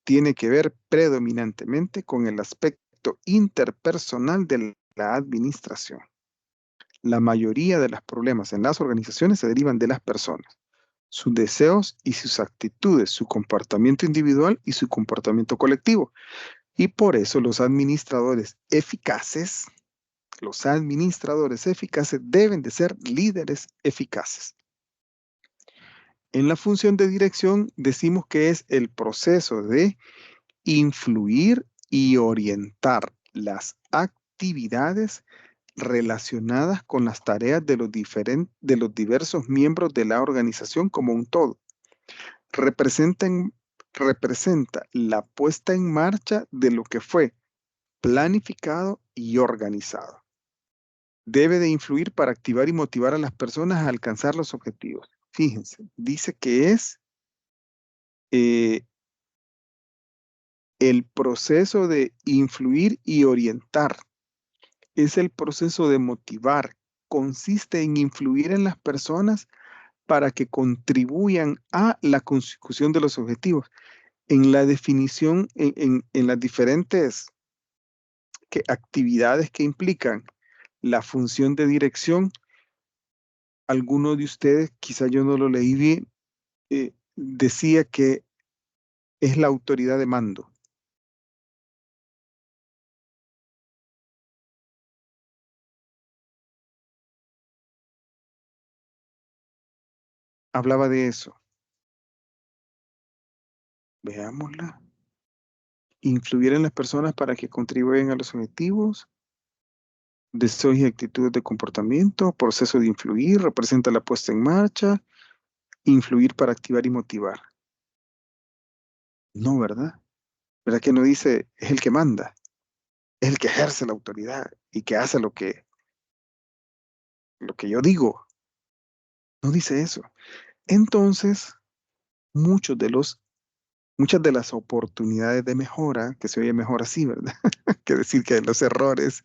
Tiene que ver predominantemente con el aspecto interpersonal de la administración. La mayoría de los problemas en las organizaciones se derivan de las personas, sus deseos y sus actitudes, su comportamiento individual y su comportamiento colectivo. Y por eso los administradores eficaces deben de ser líderes eficaces. En la función de dirección decimos que es el proceso de influir y orientar las actividades relacionadas con las tareas de los diversos miembros de la organización como un todo. Representa la puesta en marcha de lo que fue planificado y organizado. Debe de influir para activar y motivar a las personas a alcanzar los objetivos. Fíjense, dice que es el proceso de influir y orientar. Es el proceso de motivar. Consiste en influir en las personas para que contribuyan a la consecución de los objetivos. En la definición, en las diferentes actividades que implican la función de dirección, alguno de ustedes, quizá yo no lo leí bien, decía que es la autoridad de mando. hablaba de eso. Veámosla. Influir en las personas para que contribuyan a los objetivos. Deseos y actitudes de comportamiento. Proceso de influir. Representa la puesta en marcha. Influir para activar y motivar. No, ¿verdad? ¿Verdad que no dice es el que manda? Es el que ejerce la autoridad y que hace lo que yo digo. No dice eso. Entonces, muchas de las oportunidades de mejora, que se oye mejor así, ¿verdad? Que decir que los errores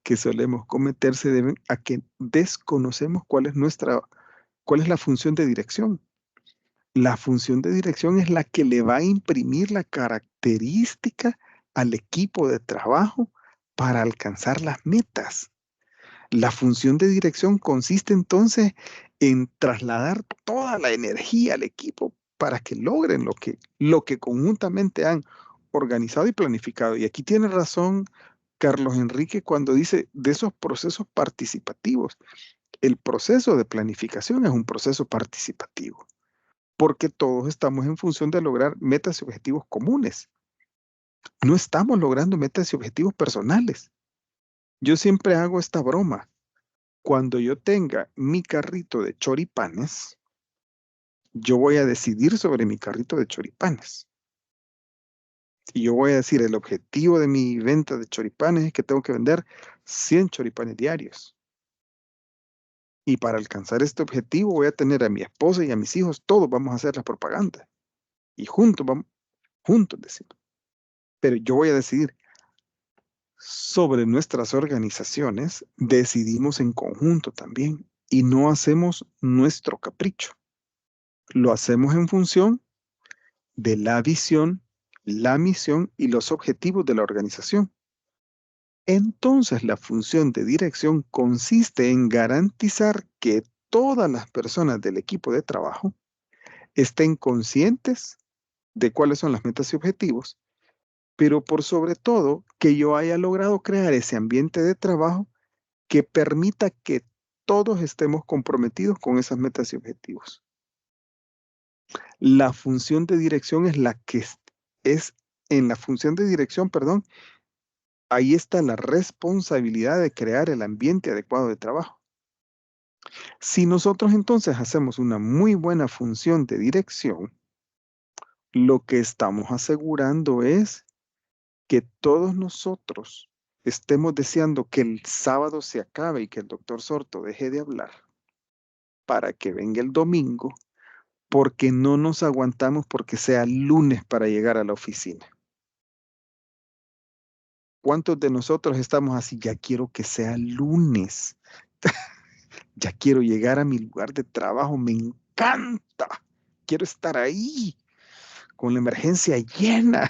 que solemos cometer se deben a que desconocemos cuál es la función de dirección. La función de dirección es la que le va a imprimir la característica al equipo de trabajo para alcanzar las metas. La función de dirección consiste entonces en trasladar toda la energía al equipo para que logren lo que conjuntamente han organizado y planificado. Y aquí tiene razón Carlos Enrique cuando dice de esos procesos participativos. El proceso de planificación es un proceso participativo, porque todos estamos en función de lograr metas y objetivos comunes. No estamos logrando metas y objetivos personales. Yo siempre hago esta broma. Cuando yo tenga mi carrito de choripanes, yo voy a decidir sobre mi carrito de choripanes. Y yo voy a decir, el objetivo de mi venta de choripanes es que tengo que vender 100 choripanes diarios. Y para alcanzar este objetivo voy a tener a mi esposa y a mis hijos, todos vamos a hacer la propaganda. Y juntos decimos. Pero yo voy a decidir sobre nuestras organizaciones, decidimos en conjunto también. Y no hacemos nuestro capricho. Lo hacemos en función de la visión, la misión y los objetivos de la organización. Entonces, la función de dirección consiste en garantizar que todas las personas del equipo de trabajo estén conscientes de cuáles son las metas y objetivos, pero por sobre todo que yo haya logrado crear ese ambiente de trabajo que permita que todos estemos comprometidos con esas metas y objetivos. La función de dirección es la que es en la función de dirección, perdón, ahí está la responsabilidad de crear el ambiente adecuado de trabajo. Si nosotros entonces hacemos una muy buena función de dirección, lo que estamos asegurando es que todos nosotros estemos deseando que el sábado se acabe y que el doctor Sorto deje de hablar para que venga el domingo, porque no nos aguantamos porque sea lunes para llegar a la oficina. ¿Cuántos de nosotros estamos así? Ya quiero que sea lunes. Ya quiero llegar a mi lugar de trabajo. Me encanta. Quiero estar ahí con la emergencia llena.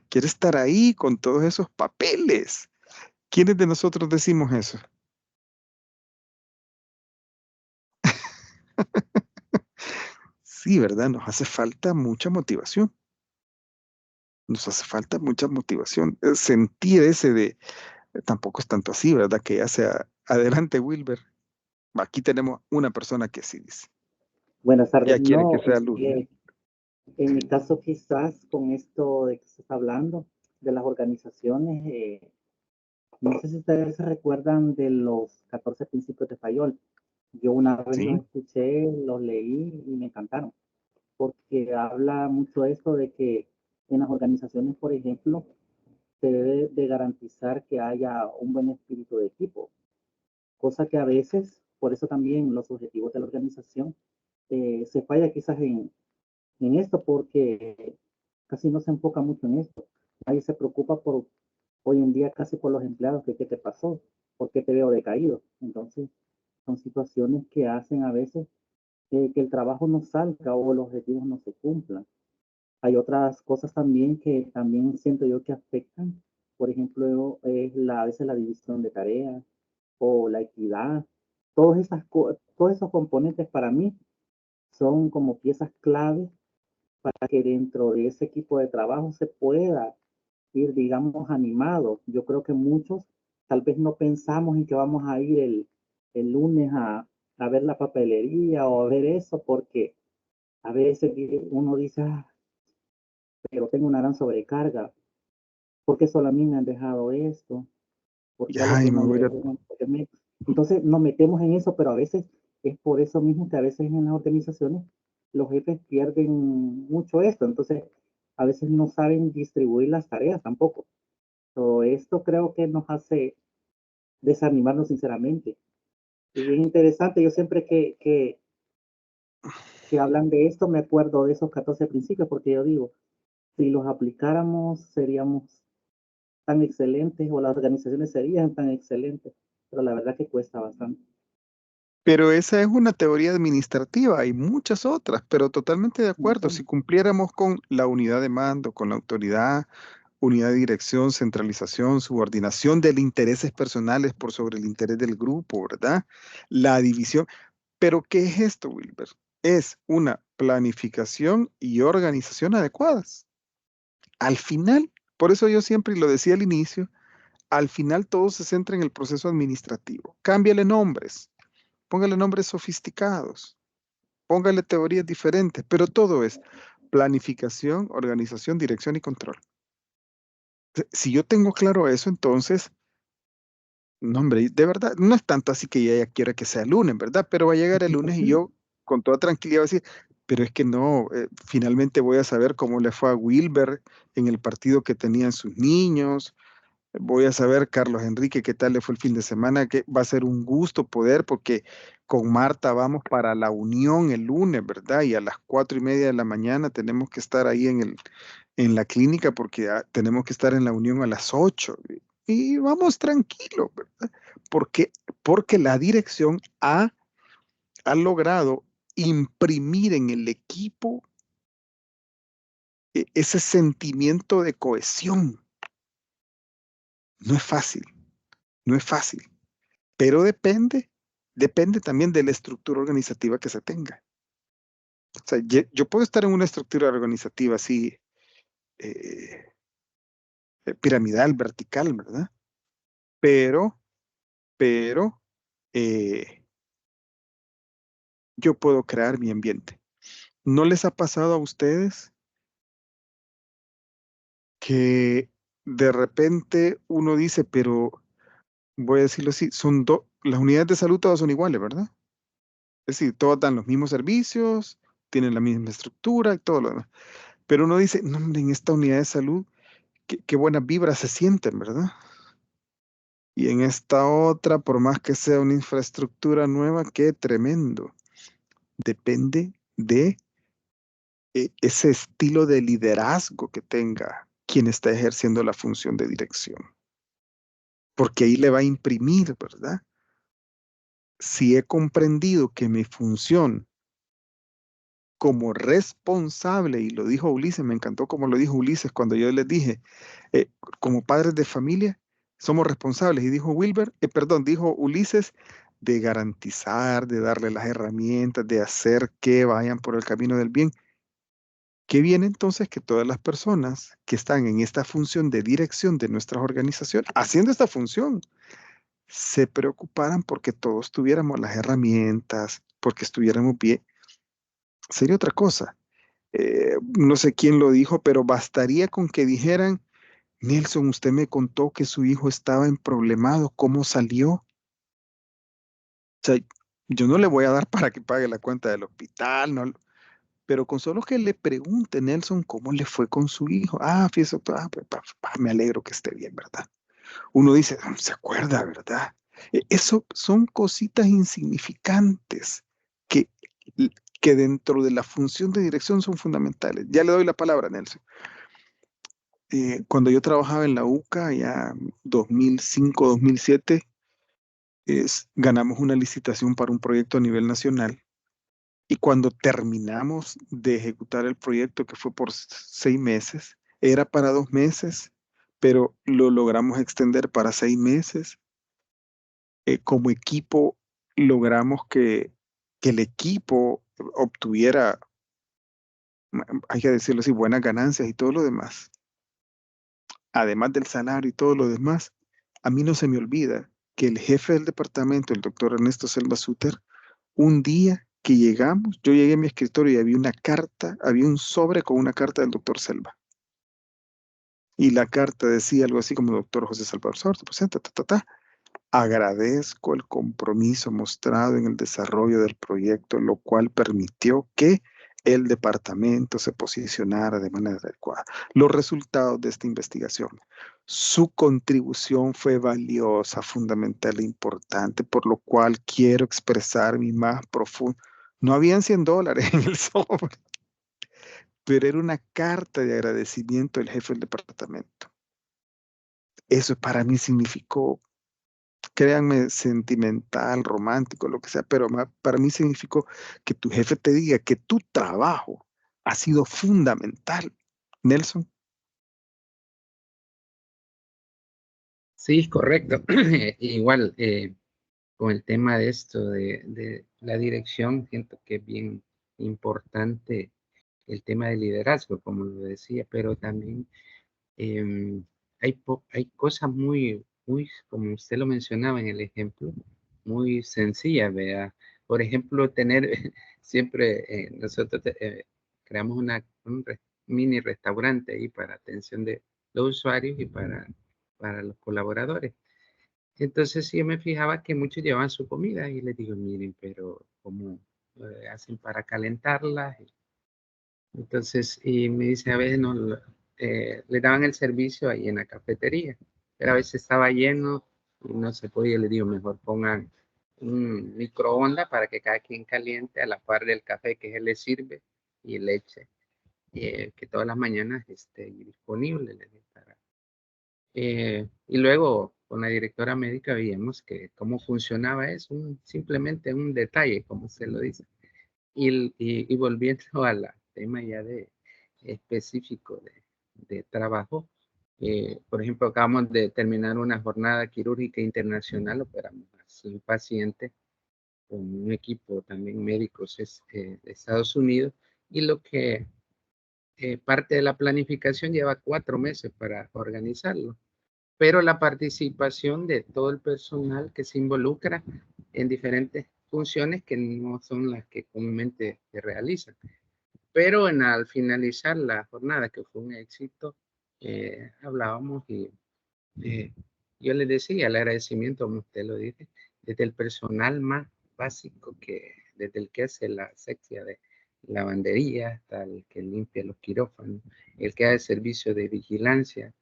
Quiero estar ahí con todos esos papeles. ¿Quiénes de nosotros decimos eso? Sí, ¿verdad? Nos hace falta mucha motivación. Nos hace falta mucha motivación. Sentir ese de, tampoco es tanto así, ¿verdad? Que ya sea, adelante Wilber. Aquí tenemos una persona que sí dice. Buenas tardes. Ya quiere que No, sea lunes. en mi caso quizás con esto de que se está hablando de las organizaciones, no sé si ustedes se recuerdan de los 14 principios de Fayol. Yo una vez Sí. los escuché, los leí y me encantaron, porque habla mucho esto de que en las organizaciones, por ejemplo, se debe de garantizar que haya un buen espíritu de equipo, cosa que a veces, por eso también los objetivos de la organización se falla quizás en esto, porque casi no se enfoca mucho en esto. Nadie se preocupa por hoy en día casi por los empleados, que qué te pasó, por qué te veo decaído. Entonces, son situaciones que hacen a veces que el trabajo no salga o los objetivos no se cumplan. Hay otras cosas también que también siento yo que afectan. Por ejemplo, es a veces la división de tareas o la equidad. Todos esos componentes para mí son como piezas clave para que dentro de ese equipo de trabajo se pueda ir, digamos, animado. Yo creo que muchos tal vez no pensamos en que vamos a ir el lunes a a ver la papelería o a ver eso, porque a veces uno dice, "Ah, pero tengo una gran sobrecarga, ¿por qué solo a mí me han dejado esto? ¿Por qué a los Ay, me demás voy les a... dejan? ¿Por qué me-?" Entonces nos metemos en eso, pero a veces es por eso mismo que a veces en las organizaciones los jefes pierden mucho esto, entonces a veces no saben distribuir las tareas tampoco. Todo esto creo que nos hace desanimarnos sinceramente. Y es interesante, yo siempre que hablan de esto me acuerdo de esos 14 principios, porque yo digo, si los aplicáramos seríamos tan excelentes o las organizaciones serían tan excelentes, pero la verdad que cuesta bastante. Pero esa es una teoría administrativa, hay muchas otras, pero totalmente de acuerdo. Si cumpliéramos con la unidad de mando, con la autoridad, unidad de dirección, centralización, subordinación de intereses personales por sobre el interés del grupo, ¿verdad? La división. Pero ¿qué es esto, Wilber? Es una planificación y organización adecuadas. Al final, por eso yo siempre lo decía al inicio, al final todo se centra en el proceso administrativo. Cámbiale nombres, póngale nombres sofisticados, póngale teorías diferentes, pero todo es planificación, organización, dirección y control. Si yo tengo claro eso, entonces, no, hombre, de verdad, no es tanto así que ella quiera que sea lunes, ¿verdad? Pero va a llegar el lunes y yo con toda tranquilidad voy a decir, pero es que no, finalmente voy a saber cómo le fue a Wilber en el partido que tenían sus niños, voy a saber, Carlos Enrique, qué tal le fue el fin de semana, que va a ser un gusto poder, porque con Marta vamos para la Unión el lunes, ¿verdad? Y a las 4:30 de la mañana tenemos que estar ahí en la clínica porque tenemos que estar en la Unión a las 8. Y vamos tranquilos, ¿verdad? Porque la dirección ha logrado imprimir en el equipo ese sentimiento de cohesión. No es fácil, no es fácil. Pero depende también de la estructura organizativa que se tenga. O sea, yo puedo estar en una estructura organizativa así, eh, piramidal, vertical, ¿verdad? Pero yo puedo crear mi ambiente. ¿No les ha pasado a ustedes que de repente uno dice, pero voy a decirlo así, las unidades de salud todas son iguales, ¿verdad? Es decir, todas dan los mismos servicios, tienen la misma estructura y todo lo demás. Pero uno dice, no, hombre, en esta unidad de salud, qué buenas vibras se sienten, ¿verdad? Y en esta otra, por más que sea una infraestructura nueva, qué tremendo. Depende de ese estilo de liderazgo que tenga quien está ejerciendo la función de dirección. Porque ahí le va a imprimir, ¿verdad? Si he comprendido que mi función como responsable, y lo dijo Ulises, me encantó como lo dijo Ulises cuando yo les dije, como padres de familia, somos responsables. Y dijo dijo Ulises, de garantizar, de darle las herramientas, de hacer que vayan por el camino del bien. Qué bien entonces que todas las personas que están en esta función de dirección de nuestras organizaciones, haciendo esta función, se preocuparan porque todos tuviéramos las herramientas, porque estuviéramos bien. Sería otra cosa. No sé quién lo dijo, pero bastaría con que dijeran, Nelson, usted me contó que su hijo estaba emproblemado, ¿cómo salió? O sea, yo no le voy a dar para que pague la cuenta del hospital, no, pero con solo que le pregunte, Nelson, ¿cómo le fue con su hijo? Ah, fíjese, doctor, pues, me alegro que esté bien, ¿verdad? Uno dice, se acuerda, ¿verdad? Eso son cositas insignificantes que, que dentro de la función de dirección son fundamentales. Ya le doy la palabra a Nelson. Cuando yo trabajaba en la UCA, ya 2005, 2007, ganamos una licitación para un proyecto a nivel nacional. Y cuando terminamos de ejecutar el proyecto, que fue por 6 meses, era para 2 meses, pero lo logramos extender para 6 meses. Como equipo, logramos que el equipo obtuviera, hay que decirlo así, buenas ganancias y todo lo demás. Además del salario y todo lo demás, a mí no se me olvida que el jefe del departamento, el doctor Ernesto Selva Suter, un día que llegamos, yo llegué a mi escritorio y había una carta, había un sobre con una carta del doctor Selva. Y la carta decía algo así como: doctor José Salvador Sauer, te presenta, agradezco el compromiso mostrado en el desarrollo del proyecto, lo cual permitió que el departamento se posicionara de manera adecuada. Los resultados de esta investigación. Su contribución fue valiosa, fundamental e importante, por lo cual quiero expresar mi más profundo. No habían $100 en el sobre, pero era una carta de agradecimiento del jefe del departamento. Eso para mí significó, créanme, sentimental, romántico, lo que sea, pero para mí significó que tu jefe te diga que tu trabajo ha sido fundamental. Nelson. Sí, correcto. Igual, con el tema de esto de la dirección, siento que es bien importante el tema del liderazgo, como lo decía, pero también hay cosas muy, como usted lo mencionaba en el ejemplo, muy sencillas, ¿vea? Por ejemplo, tener siempre, nosotros creamos un mini restaurante ahí para atención de los usuarios y para los colaboradores. Entonces yo me fijaba que muchos llevaban su comida y les digo: miren, pero ¿cómo hacen para calentarla? Entonces, y me dice, a veces no, le daban el servicio ahí en la cafetería, pero a veces estaba lleno y no se podía. Le digo: mejor pongan un microondas para que cada quien caliente a la par del café que se le sirve y leche, que todas las mañanas esté disponible. Y luego con la directora médica veíamos que cómo funcionaba eso, simplemente un detalle, como se lo dice. Y volviendo al tema ya de específico de trabajo, por ejemplo, acabamos de terminar una jornada quirúrgica internacional, operamos a 100 pacientes con un equipo también médicos de Estados Unidos, y lo que parte de la planificación lleva 4 meses para organizarlo, pero la participación de todo el personal que se involucra en diferentes funciones que no son las que comúnmente se realizan. Pero al finalizar la jornada, que fue un éxito, hablábamos y yo les decía el agradecimiento, como usted lo dice, desde el personal más básico, desde el que hace la sección de lavandería hasta el que limpia los quirófanos, el que hace servicio de vigilancia.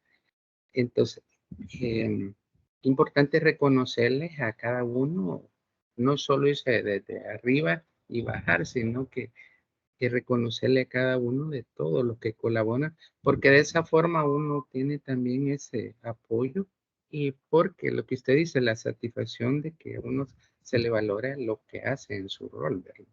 Entonces, importante reconocerles a cada uno, no solo irse desde arriba y bajar, sino que reconocerle a cada uno de todos los que colaboran, porque de esa forma uno tiene también ese apoyo, y porque lo que usted dice, la satisfacción de que uno se le valora lo que hace en su rol, ¿verdad?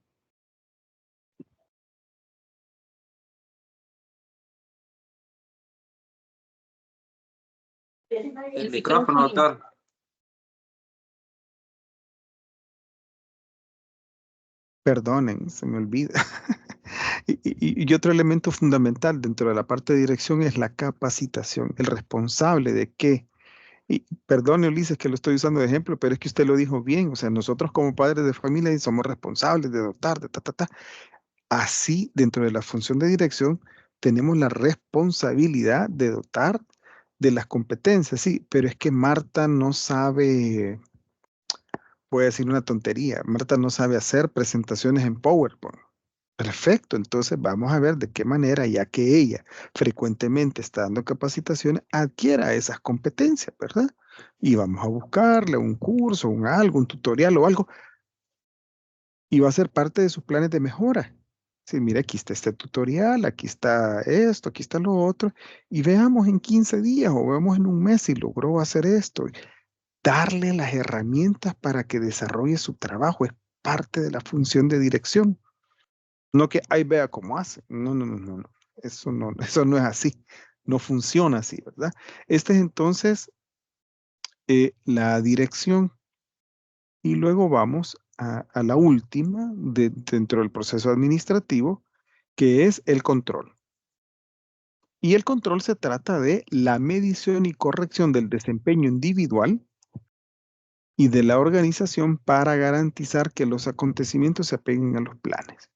El micrófono, doctor. Perdonen, se me olvida. Y otro elemento fundamental dentro de la parte de dirección es la capacitación. El responsable de qué. Y perdone, Ulises, que lo estoy usando de ejemplo, pero es que usted lo dijo bien. O sea, nosotros como padres de familia somos responsables de dotar, de Así, dentro de la función de dirección, tenemos la responsabilidad de dotar de las competencias, sí, pero es que Marta no sabe, voy a decir una tontería, Marta no sabe hacer presentaciones en PowerPoint. Perfecto, entonces vamos a ver de qué manera, ya que ella frecuentemente está dando capacitaciones, adquiera esas competencias, ¿verdad? Y vamos a buscarle un curso, un tutorial o algo, y va a ser parte de sus planes de mejora. Sí, mira, aquí está este tutorial, aquí está esto, aquí está lo otro, y veamos en 15 días o veamos en un mes si logró hacer esto. Darle las herramientas para que desarrolle su trabajo es parte de la función de dirección. No que ahí vea cómo hace. No, no, no, no, no. Eso no, eso no es así. No funciona así, ¿verdad? Esta es entonces la dirección. Y luego vamos a la última dentro del proceso administrativo, que es el control. Y el control se trata de la medición y corrección del desempeño individual y de la organización para garantizar que los acontecimientos se apeguen a los planes.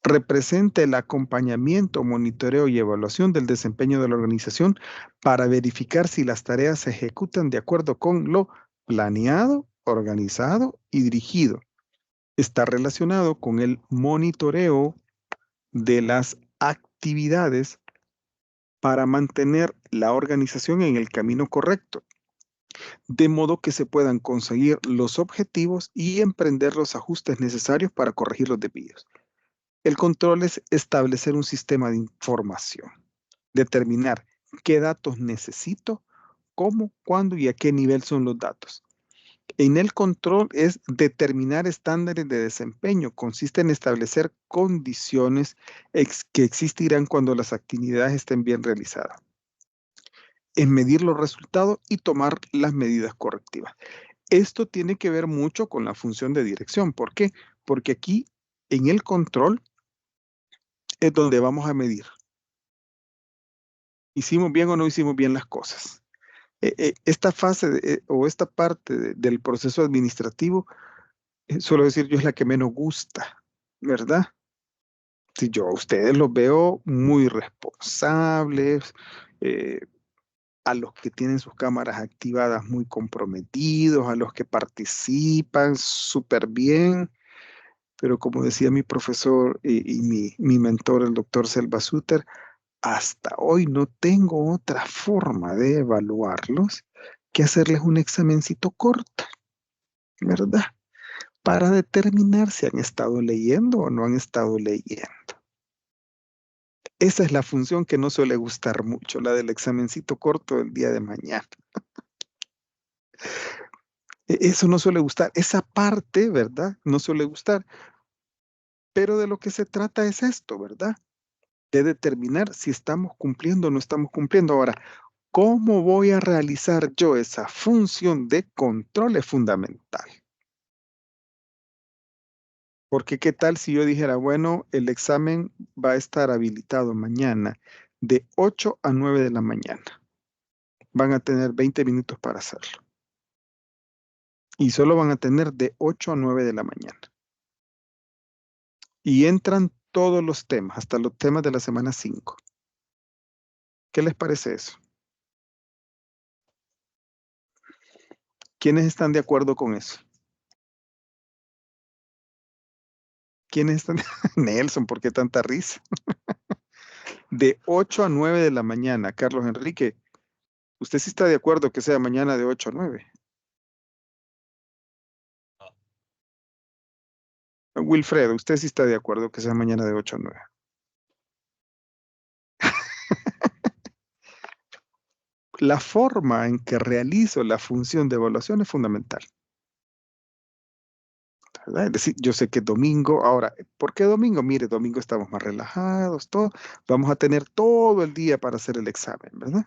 Representa el acompañamiento, monitoreo y evaluación del desempeño de la organización para verificar si las tareas se ejecutan de acuerdo con lo planeado, organizado y dirigido. Está relacionado con el monitoreo de las actividades para mantener la organización en el camino correcto, de modo que se puedan conseguir los objetivos y emprender los ajustes necesarios para corregir los desvíos. El control es establecer un sistema de información, determinar qué datos necesito, cómo, cuándo y a qué nivel son los datos. En el control es determinar estándares de desempeño. Consiste en establecer condiciones que existirán cuando las actividades estén bien realizadas. En medir los resultados y tomar las medidas correctivas. Esto tiene que ver mucho con la función de dirección. ¿Por qué? Porque aquí en el control es donde vamos a medir. ¿Hicimos bien o no hicimos bien las cosas? Esta fase o esta parte del proceso administrativo, suelo decir yo, es la que menos gusta, ¿verdad? Si yo a ustedes los veo muy responsables, a los que tienen sus cámaras activadas muy comprometidos, a los que participan súper bien, pero como decía mi profesor y mi mentor, el doctor Selva Suter, hasta hoy no tengo otra forma de evaluarlos que hacerles un examencito corto, ¿verdad? Para determinar si han estado leyendo o no han estado leyendo. Esa es la función que no suele gustar mucho, la del examencito corto del día de mañana. Eso no suele gustar, esa parte, ¿verdad? No suele gustar. Pero de lo que se trata es esto, ¿verdad? De determinar si estamos cumpliendo o no estamos cumpliendo. Ahora, ¿cómo voy a realizar yo esa función de control? Es fundamental. Porque qué tal si yo dijera, bueno, el examen va a estar habilitado mañana de 8 a 9 de la mañana. Van a tener 20 minutos para hacerlo. Y solo van a tener de 8 a 9 de la mañana. Y entran todos los temas, hasta los temas de la semana 5. ¿Qué les parece eso? ¿Quiénes están de acuerdo con eso? ¿Quiénes están? Nelson, ¿por qué tanta risa? De 8 a 9 de la mañana, Carlos Enrique. ¿Usted sí está de acuerdo que sea mañana de 8 a 9? Wilfredo, ¿usted sí está de acuerdo que sea mañana de 8 a 9? La forma en que realizo la función de evaluación es fundamental, ¿verdad? Es decir, yo sé que es domingo. Ahora, ¿por qué domingo? Mire, domingo estamos más relajados, todo. Vamos a tener todo el día para hacer el examen, ¿verdad?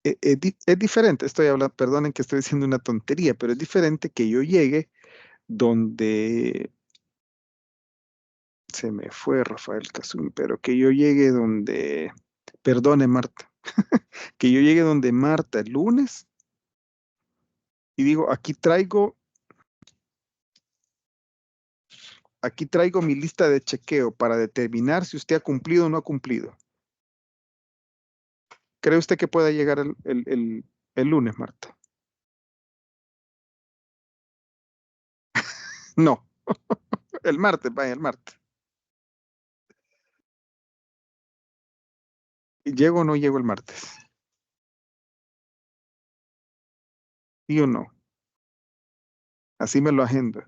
Es diferente, estoy hablando, perdonen que estoy diciendo una tontería, pero es diferente que yo llegue donde, se me fue Rafael Casum, pero que yo llegue donde, perdone Marta, que yo llegue donde Marta el lunes y digo, aquí traigo mi lista de chequeo para determinar si usted ha cumplido o no ha cumplido. ¿Cree usted que pueda llegar el lunes, Marta? No. El martes, vaya, el martes. ¿Llego o no llego el martes? ¿Sí o no? Así me lo agendo.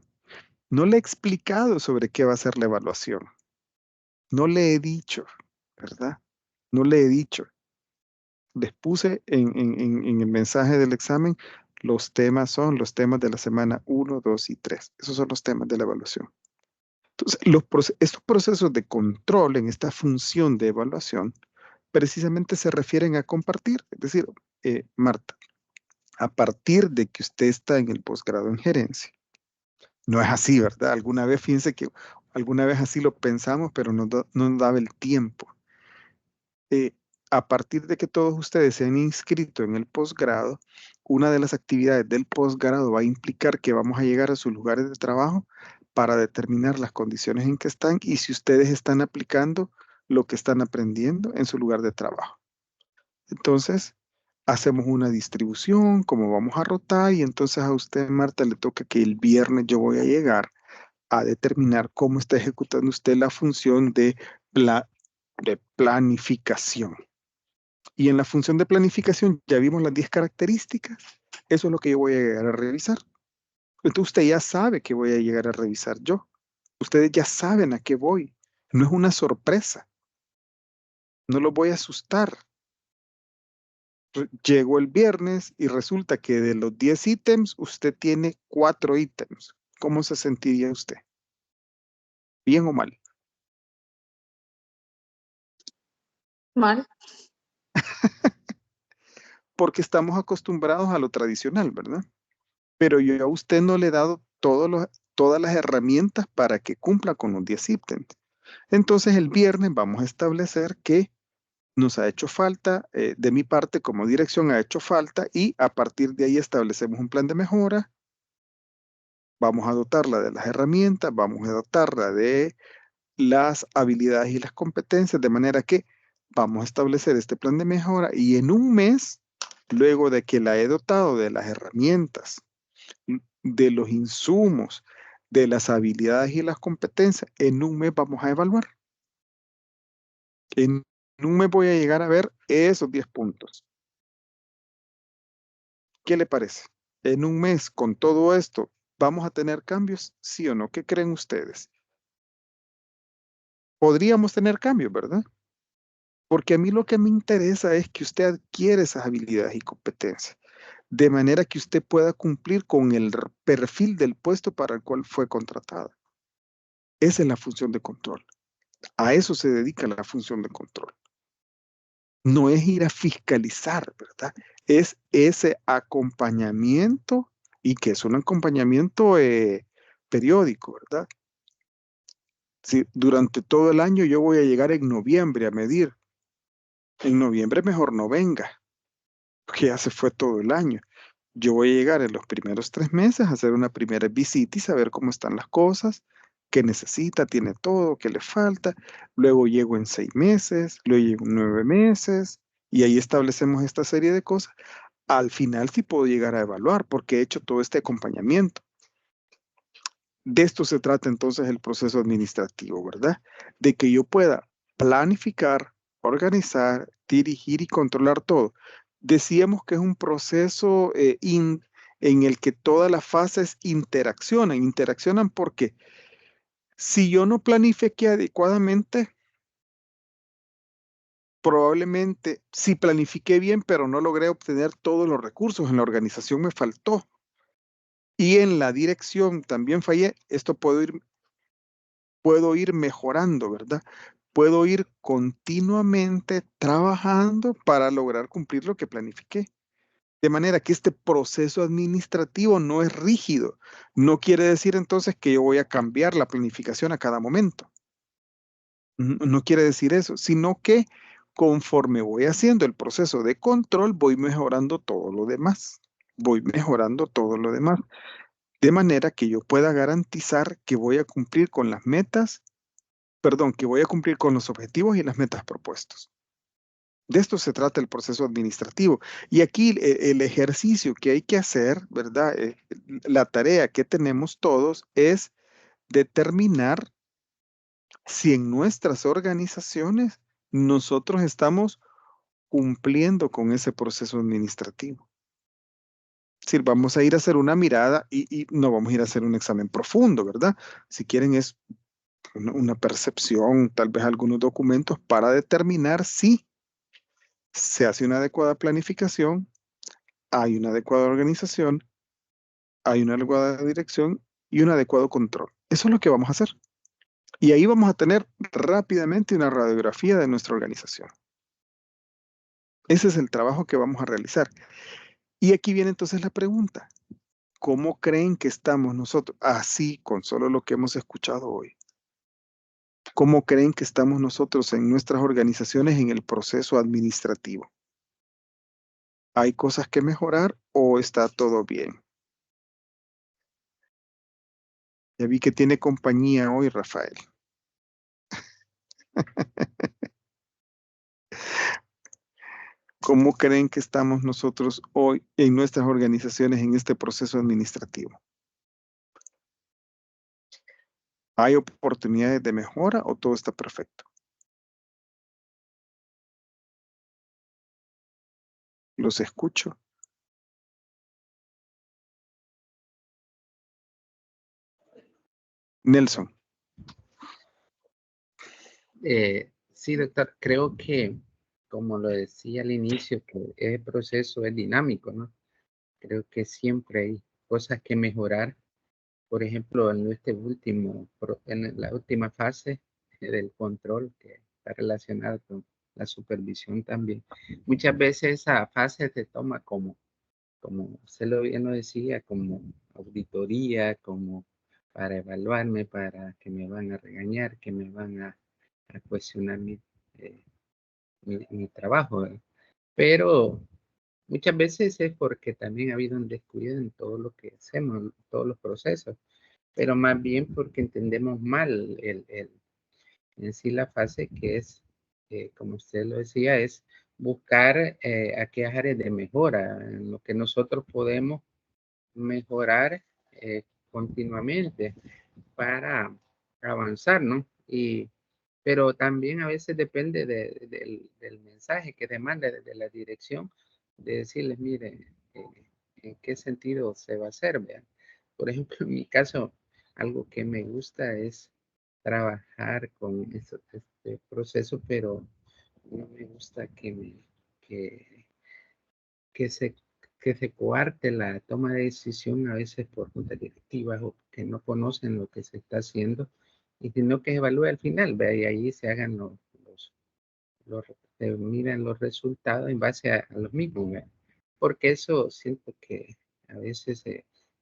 No le he explicado sobre qué va a ser la evaluación. No le he dicho, ¿verdad? No le he dicho. Les puse en el mensaje del examen, los temas son los temas de la semana 1, 2 y 3. Esos son los temas de la evaluación. Entonces, estos procesos de control en esta función de evaluación precisamente se refieren a compartir. Es decir, Marta, a partir de que usted está en el posgrado en gerencia, no es así, ¿verdad? Alguna vez, fíjense que alguna vez así lo pensamos, pero no nos daba el tiempo. A partir de que todos ustedes se han inscrito en el posgrado, una de las actividades del posgrado va a implicar que vamos a llegar a sus lugares de trabajo para determinar las condiciones en que están y si ustedes están aplicando lo que están aprendiendo en su lugar de trabajo. Entonces, hacemos una distribución, como vamos a rotar, y entonces a usted, Marta, le toca que el viernes yo voy a llegar a determinar cómo está ejecutando usted la función de planificación. Y en la función de planificación ya vimos las 10 características. Eso es lo que yo voy a llegar a revisar. Entonces usted ya sabe que voy a llegar a revisar yo. Ustedes ya saben a qué voy. No es una sorpresa. No los voy a asustar. Llego el viernes y resulta que de los 10 ítems, usted tiene 4 ítems. ¿Cómo se sentiría usted? ¿Bien o mal? Mal. Porque estamos acostumbrados a lo tradicional, ¿verdad? Pero yo a usted no le he dado todas las herramientas para que cumpla con los 10 ítems. Entonces el viernes vamos a establecer que nos ha hecho falta, de mi parte como dirección ha hecho falta, y a partir de ahí establecemos un plan de mejora. Vamos a dotarla de las herramientas, vamos a dotarla de las habilidades y las competencias, de manera que vamos a establecer este plan de mejora y en un mes, luego de que la he dotado de las herramientas, de los insumos, de las habilidades y las competencias, en un mes vamos a evaluar. En un mes voy a llegar a ver esos 10 puntos. ¿Qué le parece? En un mes, con todo esto, ¿vamos a tener cambios? ¿Sí o no? ¿Qué creen ustedes? Podríamos tener cambios, ¿verdad? Porque a mí lo que me interesa es que usted adquiere esas habilidades y competencias, de manera que usted pueda cumplir con el perfil del puesto para el cual fue contratado. Esa es la función de control. A eso se dedica la función de control. No es ir a fiscalizar, ¿verdad? Es ese acompañamiento, y que es un acompañamiento periódico, ¿verdad? Si durante todo el año yo voy a llegar en noviembre a medir, en noviembre mejor no venga, porque ya se fue todo el año. Yo voy a llegar en los primeros 3 meses a hacer una primera visita y saber cómo están las cosas, qué necesita, tiene todo, qué le falta. Luego llego en 6 meses, luego llego en 9 meses, y ahí establecemos esta serie de cosas. Al final sí puedo llegar a evaluar porque he hecho todo este acompañamiento. De esto se trata entonces el proceso administrativo, ¿verdad? De que yo pueda planificar, organizar, dirigir y controlar todo. Decíamos que es un proceso en el que todas las fases interaccionan. Interaccionan porque si yo no planifiqué adecuadamente, probablemente sí planifiqué bien, pero no logré obtener todos los recursos. En la organización me faltó. Y en la dirección también fallé. Esto puedo ir mejorando, ¿verdad? Puedo ir continuamente trabajando para lograr cumplir lo que planifiqué. De manera que este proceso administrativo no es rígido. No quiere decir entonces que yo voy a cambiar la planificación a cada momento. No quiere decir eso, sino que conforme voy haciendo el proceso de control, voy mejorando todo lo demás. Voy mejorando todo lo demás. De manera que yo pueda garantizar que voy a cumplir con las metas, perdón, que voy a cumplir con los objetivos y las metas propuestos. De esto se trata el proceso administrativo. Y aquí el ejercicio que hay que hacer, ¿verdad? La tarea que tenemos todos es determinar si en nuestras organizaciones nosotros estamos cumpliendo con ese proceso administrativo. Es decir, vamos a ir a hacer una mirada y no vamos a ir a hacer un examen profundo, ¿verdad? Si quieren es una percepción, tal vez algunos documentos para determinar si se hace una adecuada planificación, hay una adecuada organización, hay una adecuada dirección y un adecuado control. Eso es lo que vamos a hacer. Y ahí vamos a tener rápidamente una radiografía de nuestra organización. Ese es el trabajo que vamos a realizar. Y aquí viene entonces la pregunta. ¿Cómo creen que estamos nosotros? Así, con solo lo que hemos escuchado hoy. ¿Cómo creen que estamos nosotros en nuestras organizaciones en el proceso administrativo? ¿Hay cosas que mejorar o está todo bien? Ya vi que tiene compañía hoy, Rafael. ¿Cómo creen que estamos nosotros hoy en nuestras organizaciones en este proceso administrativo? ¿Hay oportunidades de mejora o todo está perfecto? Los escucho. Nelson. Sí, doctor, creo que, como lo decía al inicio, que ese proceso es dinámico, ¿no? Creo que siempre hay cosas que mejorar. Por ejemplo, en la última fase del control, que está relacionada con la supervisión también. Muchas veces esa fase se toma como usted bien lo decía, como auditoría, como para evaluarme, para que me van a regañar, que me van a cuestionar mi trabajo, ¿verdad? Pero muchas veces es porque también ha habido un descuido en todo lo que hacemos, en todos los procesos, pero más bien porque entendemos mal en sí la fase que es, como usted lo decía, es buscar aquellas áreas de mejora, en lo que nosotros podemos mejorar continuamente para avanzar, ¿no? Pero también a veces depende del mensaje que demanda de la dirección, de decirles, mire, en qué sentido se va a hacer, vean. Por ejemplo, en mi caso, algo que me gusta es trabajar con este proceso, pero no me gusta que, que se, que se coarte la toma de decisión a veces por juntas directivas o que no conocen lo que se está haciendo y sino que se evalúe al final, vea, y ahí se hagan se miran los resultados en base a los mismos, vea. Porque eso siento que a veces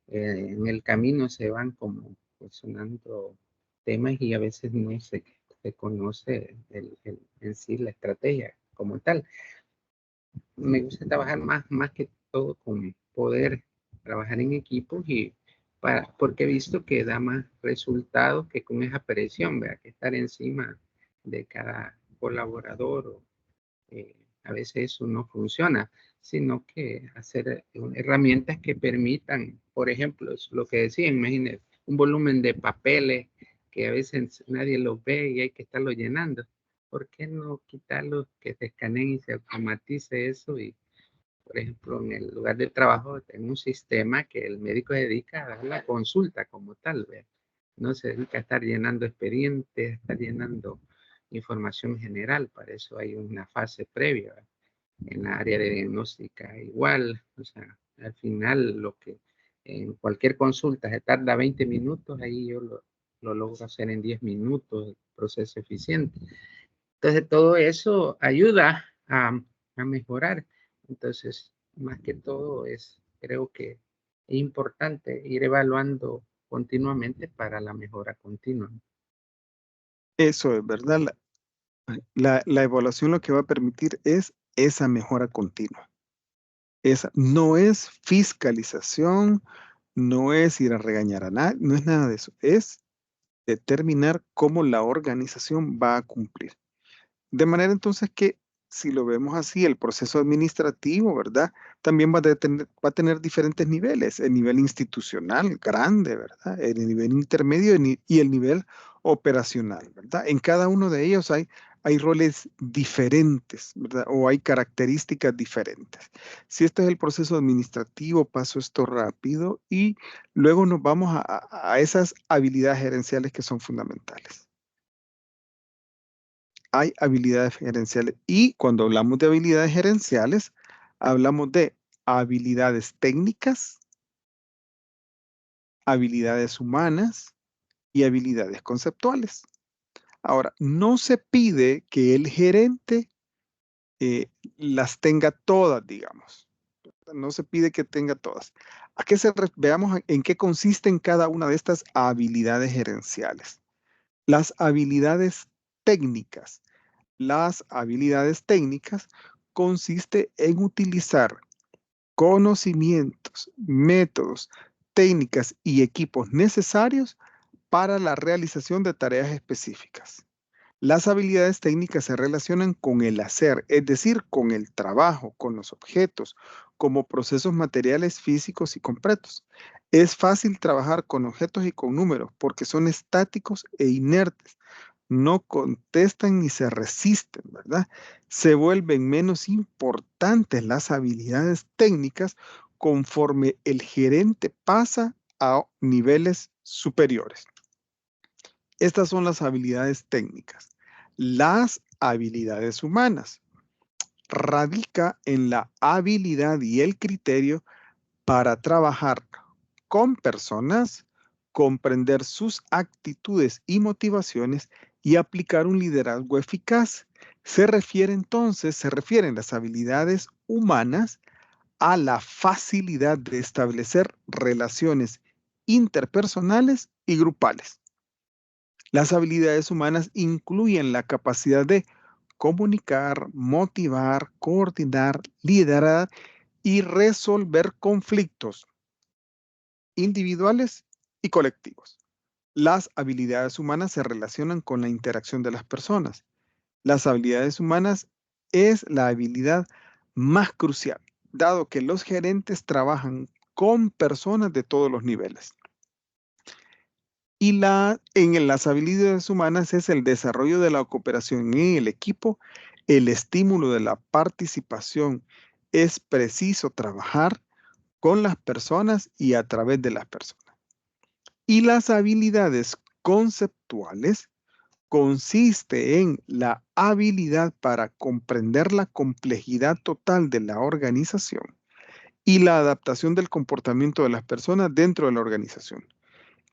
en el camino se van como sonando temas y a veces no se conoce en sí la estrategia como tal. Me gusta trabajar más que todo con poder trabajar en equipos porque he visto que da más resultados que con esa presión, ¿verdad? Que estar encima de cada colaborador a veces eso no funciona, sino que hacer herramientas que permitan, por ejemplo, es lo que decía, imagínense, un volumen de papeles que a veces nadie los ve y hay que estarlo llenando. ¿Por qué no quitarlos, que se escaneen y se automatice eso? Y, por ejemplo, en el lugar de trabajo tengo un sistema que el médico se dedica a dar la consulta como tal, ¿ve? No se dedica a estar llenando expedientes, a estar llenando información general, para eso hay una fase previa, ¿ve? En la área de diagnóstica igual, o sea, al final lo que en cualquier consulta se tarda 20 minutos, ahí yo lo logro hacer en 10 minutos, proceso eficiente. Entonces, todo eso ayuda a mejorar. Entonces, más que todo creo que es importante ir evaluando continuamente para la mejora continua. Eso es verdad. La evaluación lo que va a permitir es esa mejora continua. No es fiscalización, no es ir a regañar a nadie, no es nada de eso. Es determinar cómo la organización va a cumplir. De manera entonces que, si lo vemos así, el proceso administrativo, ¿verdad? También va a tener diferentes niveles. El nivel institucional, grande, ¿verdad? El nivel intermedio y el nivel operacional, ¿verdad? En cada uno de ellos hay roles diferentes, ¿verdad? O hay características diferentes. Si este es el proceso administrativo, paso esto rápido y luego nos vamos a esas habilidades gerenciales que son fundamentales. Hay habilidades gerenciales y cuando hablamos de habilidades gerenciales, hablamos de habilidades técnicas, habilidades humanas y habilidades conceptuales. Ahora, no se pide que el gerente las tenga todas, digamos. No se pide que tenga todas. Veamos en qué consisten cada una de estas habilidades gerenciales. Las habilidades técnicas. Las habilidades técnicas consiste en utilizar conocimientos, métodos, técnicas y equipos necesarios para la realización de tareas específicas. Las habilidades técnicas se relacionan con el hacer, es decir, con el trabajo, con los objetos, como procesos materiales, físicos y concretos. Es fácil trabajar con objetos y con números porque son estáticos e inertes. No contestan ni se resisten, ¿verdad? Se vuelven menos importantes las habilidades técnicas conforme el gerente pasa a niveles superiores. Estas son las habilidades técnicas. Las habilidades humanas radica en la habilidad y el criterio para trabajar con personas, comprender sus actitudes y motivaciones y aplicar un liderazgo eficaz. Se refieren las habilidades humanas a la facilidad de establecer relaciones interpersonales y grupales. Las habilidades humanas incluyen la capacidad de comunicar, motivar, coordinar, liderar y resolver conflictos individuales y colectivos. Las habilidades humanas se relacionan con la interacción de las personas. Las habilidades humanas es la habilidad más crucial, dado que los gerentes trabajan con personas de todos los niveles. Y en las habilidades humanas es el desarrollo de la cooperación en el equipo, el estímulo de la participación. Es preciso trabajar con las personas y a través de las personas. Y las habilidades conceptuales consiste en la habilidad para comprender la complejidad total de la organización y la adaptación del comportamiento de las personas dentro de la organización.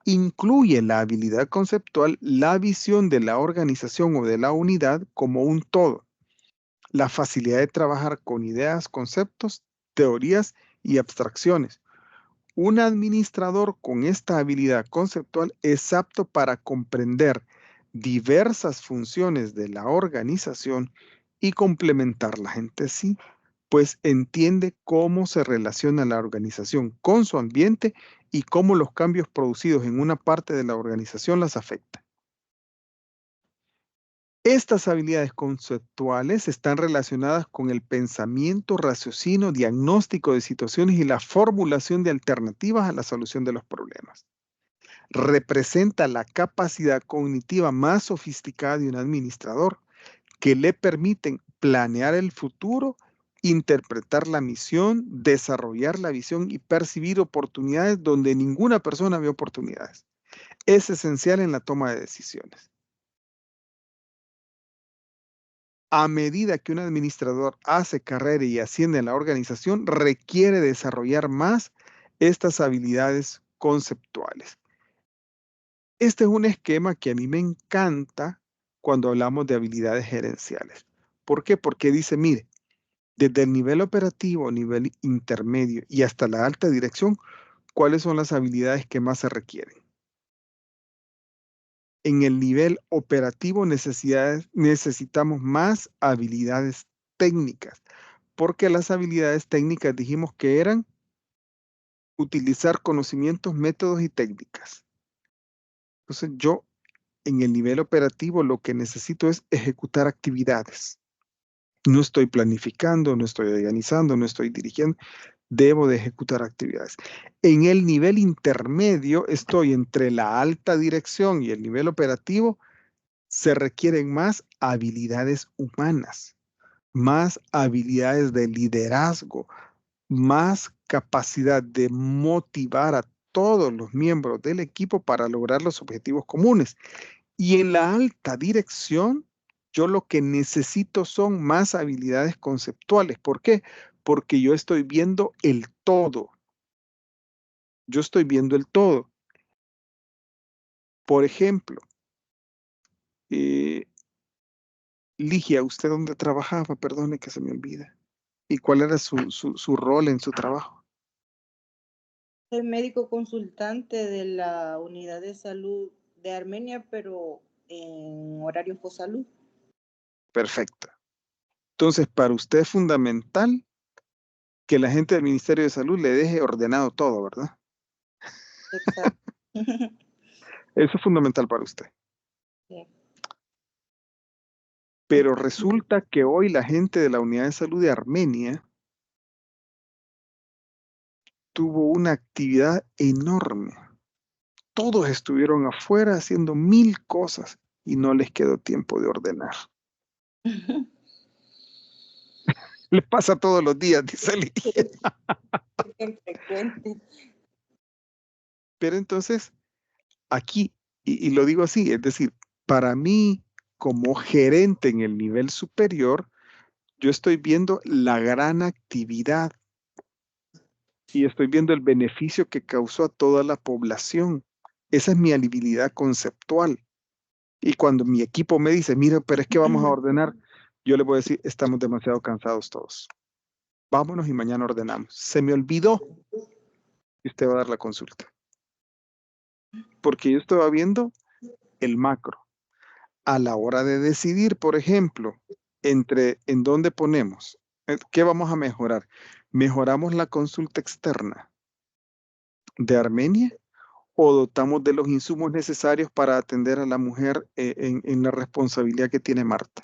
Incluye la habilidad conceptual la visión de la organización o de la unidad como un todo, la facilidad de trabajar con ideas, conceptos, teorías y abstracciones. Un administrador con esta habilidad conceptual es apto para comprender diversas funciones de la organización y complementarlas entre sí, pues entiende cómo se relaciona la organización con su ambiente y cómo los cambios producidos en una parte de la organización las afectan. Estas habilidades conceptuales están relacionadas con el pensamiento, raciocinio, diagnóstico de situaciones y la formulación de alternativas a la solución de los problemas. Representa la capacidad cognitiva más sofisticada de un administrador que le permiten planear el futuro, interpretar la misión, desarrollar la visión y percibir oportunidades donde ninguna persona ve oportunidades. Es esencial en la toma de decisiones. A medida que un administrador hace carrera y asciende en la organización, requiere desarrollar más estas habilidades conceptuales. Este es un esquema que a mí me encanta cuando hablamos de habilidades gerenciales. ¿Por qué? Porque dice, mire, desde el nivel operativo, nivel intermedio y hasta la alta dirección, ¿cuáles son las habilidades que más se requieren? En el nivel operativo necesitamos más habilidades técnicas, porque las habilidades técnicas dijimos que eran utilizar conocimientos, métodos y técnicas. Entonces yo en el nivel operativo lo que necesito es ejecutar actividades. No estoy planificando, no estoy organizando, no estoy dirigiendo. Debo de ejecutar actividades. En el nivel intermedio estoy entre la alta dirección y el nivel operativo. Se requieren más habilidades humanas, más habilidades de liderazgo, más capacidad de motivar a todos los miembros del equipo para lograr los objetivos comunes. Y en la alta dirección, yo lo que necesito son más habilidades conceptuales. ¿Por qué? Porque yo estoy viendo el todo. Yo estoy viendo el todo. Por ejemplo, Ligia, ¿usted dónde trabajaba? Perdone que se me olvida. ¿Y cuál era su rol en su trabajo? Soy médico consultante de la unidad de salud de Armenia, pero en horario posalud. Perfecto. Entonces, para usted es fundamental que la gente del Ministerio de Salud le deje ordenado todo, ¿verdad? Exacto. Eso es fundamental para usted. Sí. Pero resulta que hoy la gente de la Unidad de Salud de Armenia tuvo una actividad enorme. Todos estuvieron afuera haciendo 1000 cosas y no les quedó tiempo de ordenar. Les pasa todos los días, dice Ligia. Es frecuente. Pero entonces, aquí, y lo digo así, es decir, para mí, como gerente en el nivel superior, yo estoy viendo la gran actividad y estoy viendo el beneficio que causó a toda la población. Esa es mi habilidad conceptual. Y cuando mi equipo me dice, mira, pero es que vamos a ordenar, yo le voy a decir, estamos demasiado cansados todos. Vámonos y mañana ordenamos. Se me olvidó y usted va a dar la consulta. Porque yo estaba viendo el macro. A la hora de decidir, por ejemplo, entre en dónde ponemos, ¿qué vamos a mejorar? ¿Mejoramos la consulta externa de Armenia o dotamos de los insumos necesarios para atender a la mujer en la responsabilidad que tiene Marta?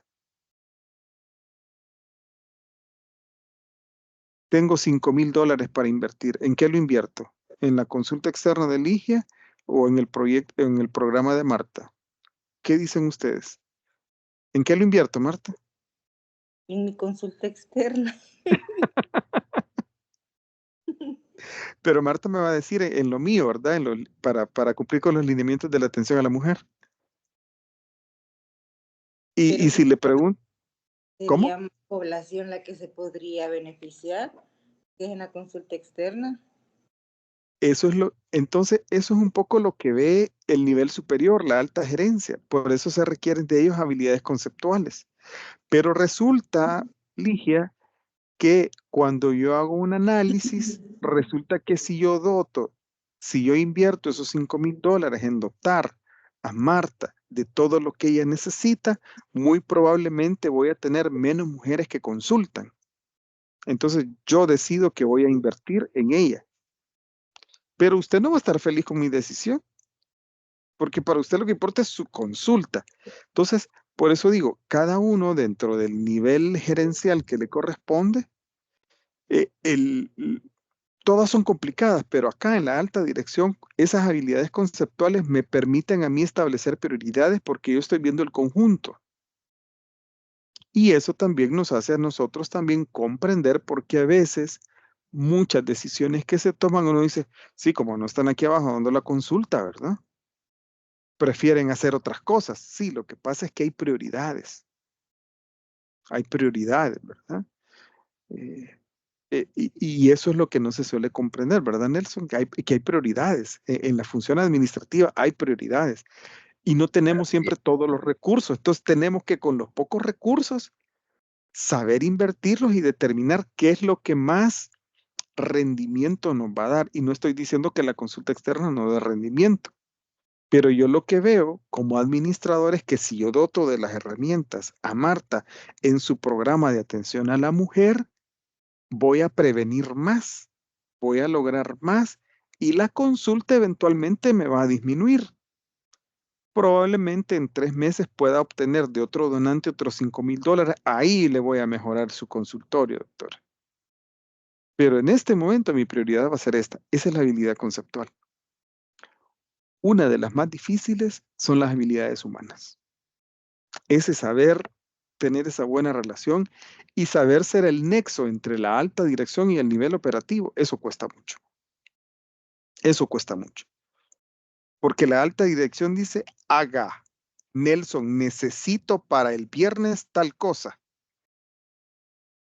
Tengo $5,000 para invertir. ¿En qué lo invierto? ¿En la consulta externa de Ligia o en el proyecto, en el programa de Marta? ¿Qué dicen ustedes? ¿En qué lo invierto, Marta? En mi consulta externa. Pero Marta me va a decir en lo mío, ¿verdad? Para cumplir con los lineamientos de la atención a la mujer. Pero Y si le pregunto, ¿cómo? sería más población la que se podría beneficiar, que es en la consulta externa. Entonces, eso es un poco lo que ve el nivel superior, la alta gerencia. Por eso se requieren de ellos habilidades conceptuales. Pero resulta, Ligia, que cuando yo hago un análisis, resulta que si yo invierto esos $5,000 en dotar a Marta de todo lo que ella necesita, muy probablemente voy a tener menos mujeres que consultan. Entonces yo decido que voy a invertir en ella. Pero usted no va a estar feliz con mi decisión, porque para usted lo que importa es su consulta. Entonces, por eso digo, cada uno dentro del nivel gerencial que le corresponde, todas son complicadas, pero acá en la alta dirección, esas habilidades conceptuales me permiten a mí establecer prioridades porque yo estoy viendo el conjunto. Y eso también nos hace a nosotros también comprender porque a veces muchas decisiones que se toman, uno dice, sí, como no están aquí abajo dando la consulta, ¿verdad? Prefieren hacer otras cosas. Sí, lo que pasa es que hay prioridades. Hay prioridades, ¿verdad? Y eso es lo que no se suele comprender, ¿verdad, Nelson? Que hay prioridades. En la función administrativa hay prioridades y no tenemos siempre todos los recursos. Entonces tenemos que con los pocos recursos saber invertirlos y determinar qué es lo que más rendimiento nos va a dar. Y no estoy diciendo que la consulta externa no dé rendimiento, pero yo lo que veo como administrador es que si yo doto de las herramientas a Marta en su programa de atención a la mujer, voy a prevenir más, voy a lograr más y la consulta eventualmente me va a disminuir. Probablemente en 3 meses pueda obtener de otro donante otros $5,000. Ahí le voy a mejorar su consultorio, doctor. Pero en este momento mi prioridad va a ser esta. Esa es la habilidad conceptual. Una de las más difíciles son las habilidades humanas. Ese saber tener esa buena relación y saber ser el nexo entre la alta dirección y el nivel operativo, eso cuesta mucho. Eso cuesta mucho. Porque la alta dirección dice, haga, Nelson, necesito para el viernes tal cosa.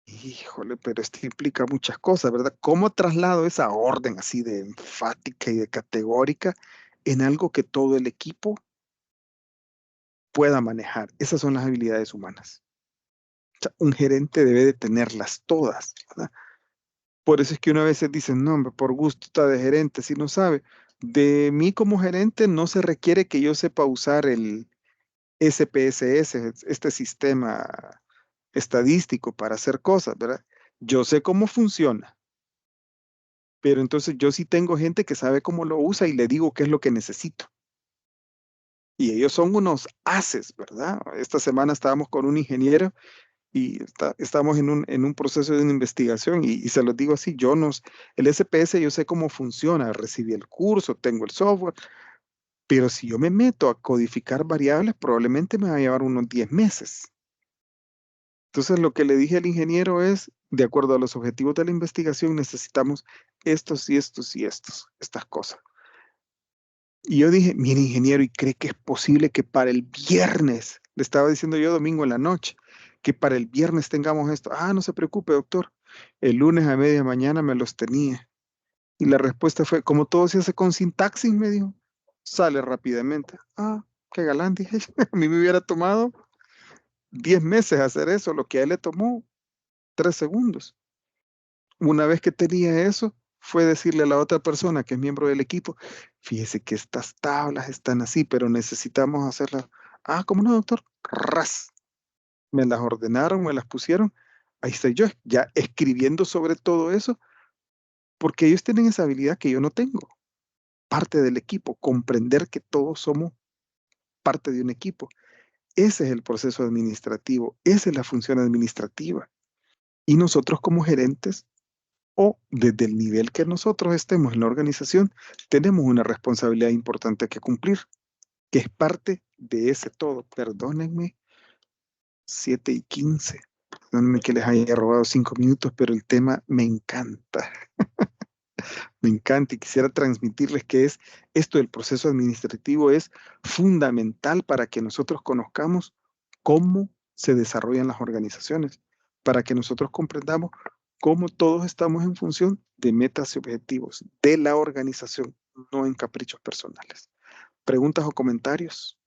Híjole, pero esto implica muchas cosas, ¿verdad? ¿Cómo traslado esa orden así de enfática y de categórica en algo que todo el equipo pueda manejar? Esas son las habilidades humanas. O sea, un gerente debe de tenerlas todas, ¿verdad? Por eso es que una vez dice, no, hombre, por gusto está de gerente, si no sabe. De mí como gerente no se requiere que yo sepa usar el SPSS, este sistema estadístico para hacer cosas, ¿verdad? Yo sé cómo funciona, Pero entonces yo sí tengo gente que sabe cómo lo usa y le digo qué es lo que necesito. Y ellos son unos haces, ¿verdad? Esta semana estábamos con un ingeniero y estamos en un proceso de una investigación y se los digo así, el SPS yo sé cómo funciona, recibí el curso, tengo el software, pero si yo me meto a codificar variables, probablemente me va a llevar unos 10 meses. Entonces lo que le dije al ingeniero es, de acuerdo a los objetivos de la investigación, necesitamos estos y estos y estas cosas. Y yo dije, mire ingeniero, ¿y cree que es posible que para el viernes, le estaba diciendo yo domingo en la noche, que para el viernes tengamos esto? Ah, no se preocupe, doctor. El lunes a media mañana me los tenía. Y la respuesta fue, como todo se hace con sintaxis, me dijo, sale rápidamente. Ah, qué galán, dije. A mí me hubiera tomado 10 meses hacer eso, lo que a él le tomó 3 segundos. Una vez que tenía eso, fue decirle a la otra persona que es miembro del equipo, fíjese que estas tablas están así, pero necesitamos hacerlas. Ah, ¿cómo no, doctor? Ras. Me las ordenaron, me las pusieron. Ahí estoy yo, ya escribiendo sobre todo eso, porque ellos tienen esa habilidad que yo no tengo. Parte del equipo, comprender que todos somos parte de un equipo. Ese es el proceso administrativo, esa es la función administrativa. Y nosotros como gerentes o desde el nivel que nosotros estemos en la organización, tenemos una responsabilidad importante que cumplir, que es parte de ese todo. Perdónenme, 7:15. Perdónenme que les haya robado 5 minutos, pero el tema me encanta. Me encanta y quisiera transmitirles que esto del proceso administrativo es fundamental para que nosotros conozcamos cómo se desarrollan las organizaciones, para que nosotros comprendamos cómo todos estamos en función de metas y objetivos de la organización, no en caprichos personales. ¿Preguntas o comentarios?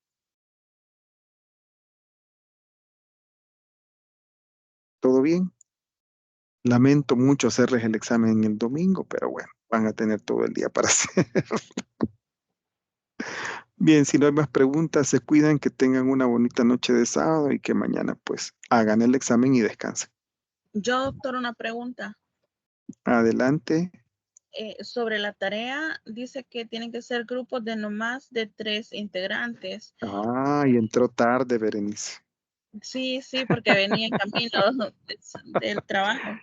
¿Todo bien? Lamento mucho hacerles el examen el domingo, pero bueno, van a tener todo el día para hacerlo. Bien, si no hay más preguntas, se cuidan, que tengan una bonita noche de sábado y que mañana pues hagan el examen y descansen. Yo, doctor, una pregunta. Adelante. Sobre la tarea, dice que tienen que ser grupos de no más de 3 integrantes. Ah, y entró tarde, Berenice. Sí, porque venía en camino del trabajo.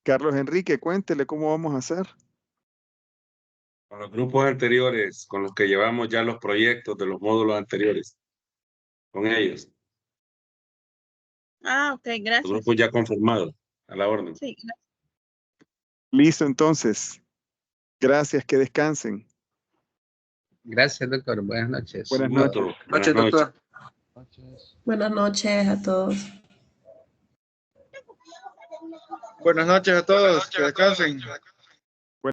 Carlos Enrique, cuéntele cómo vamos a hacer. Con los grupos anteriores, con los que llevamos ya los proyectos de los módulos anteriores, con ellos. Ah, ok, gracias. Los grupos ya conformados, a la orden. Sí, gracias. Listo, entonces. Gracias, que descansen. Gracias, doctor. Buenas noches. Buenas noches. Noches, doctor. Buenas noches a todos. Buenas noches a todos. Que descansen.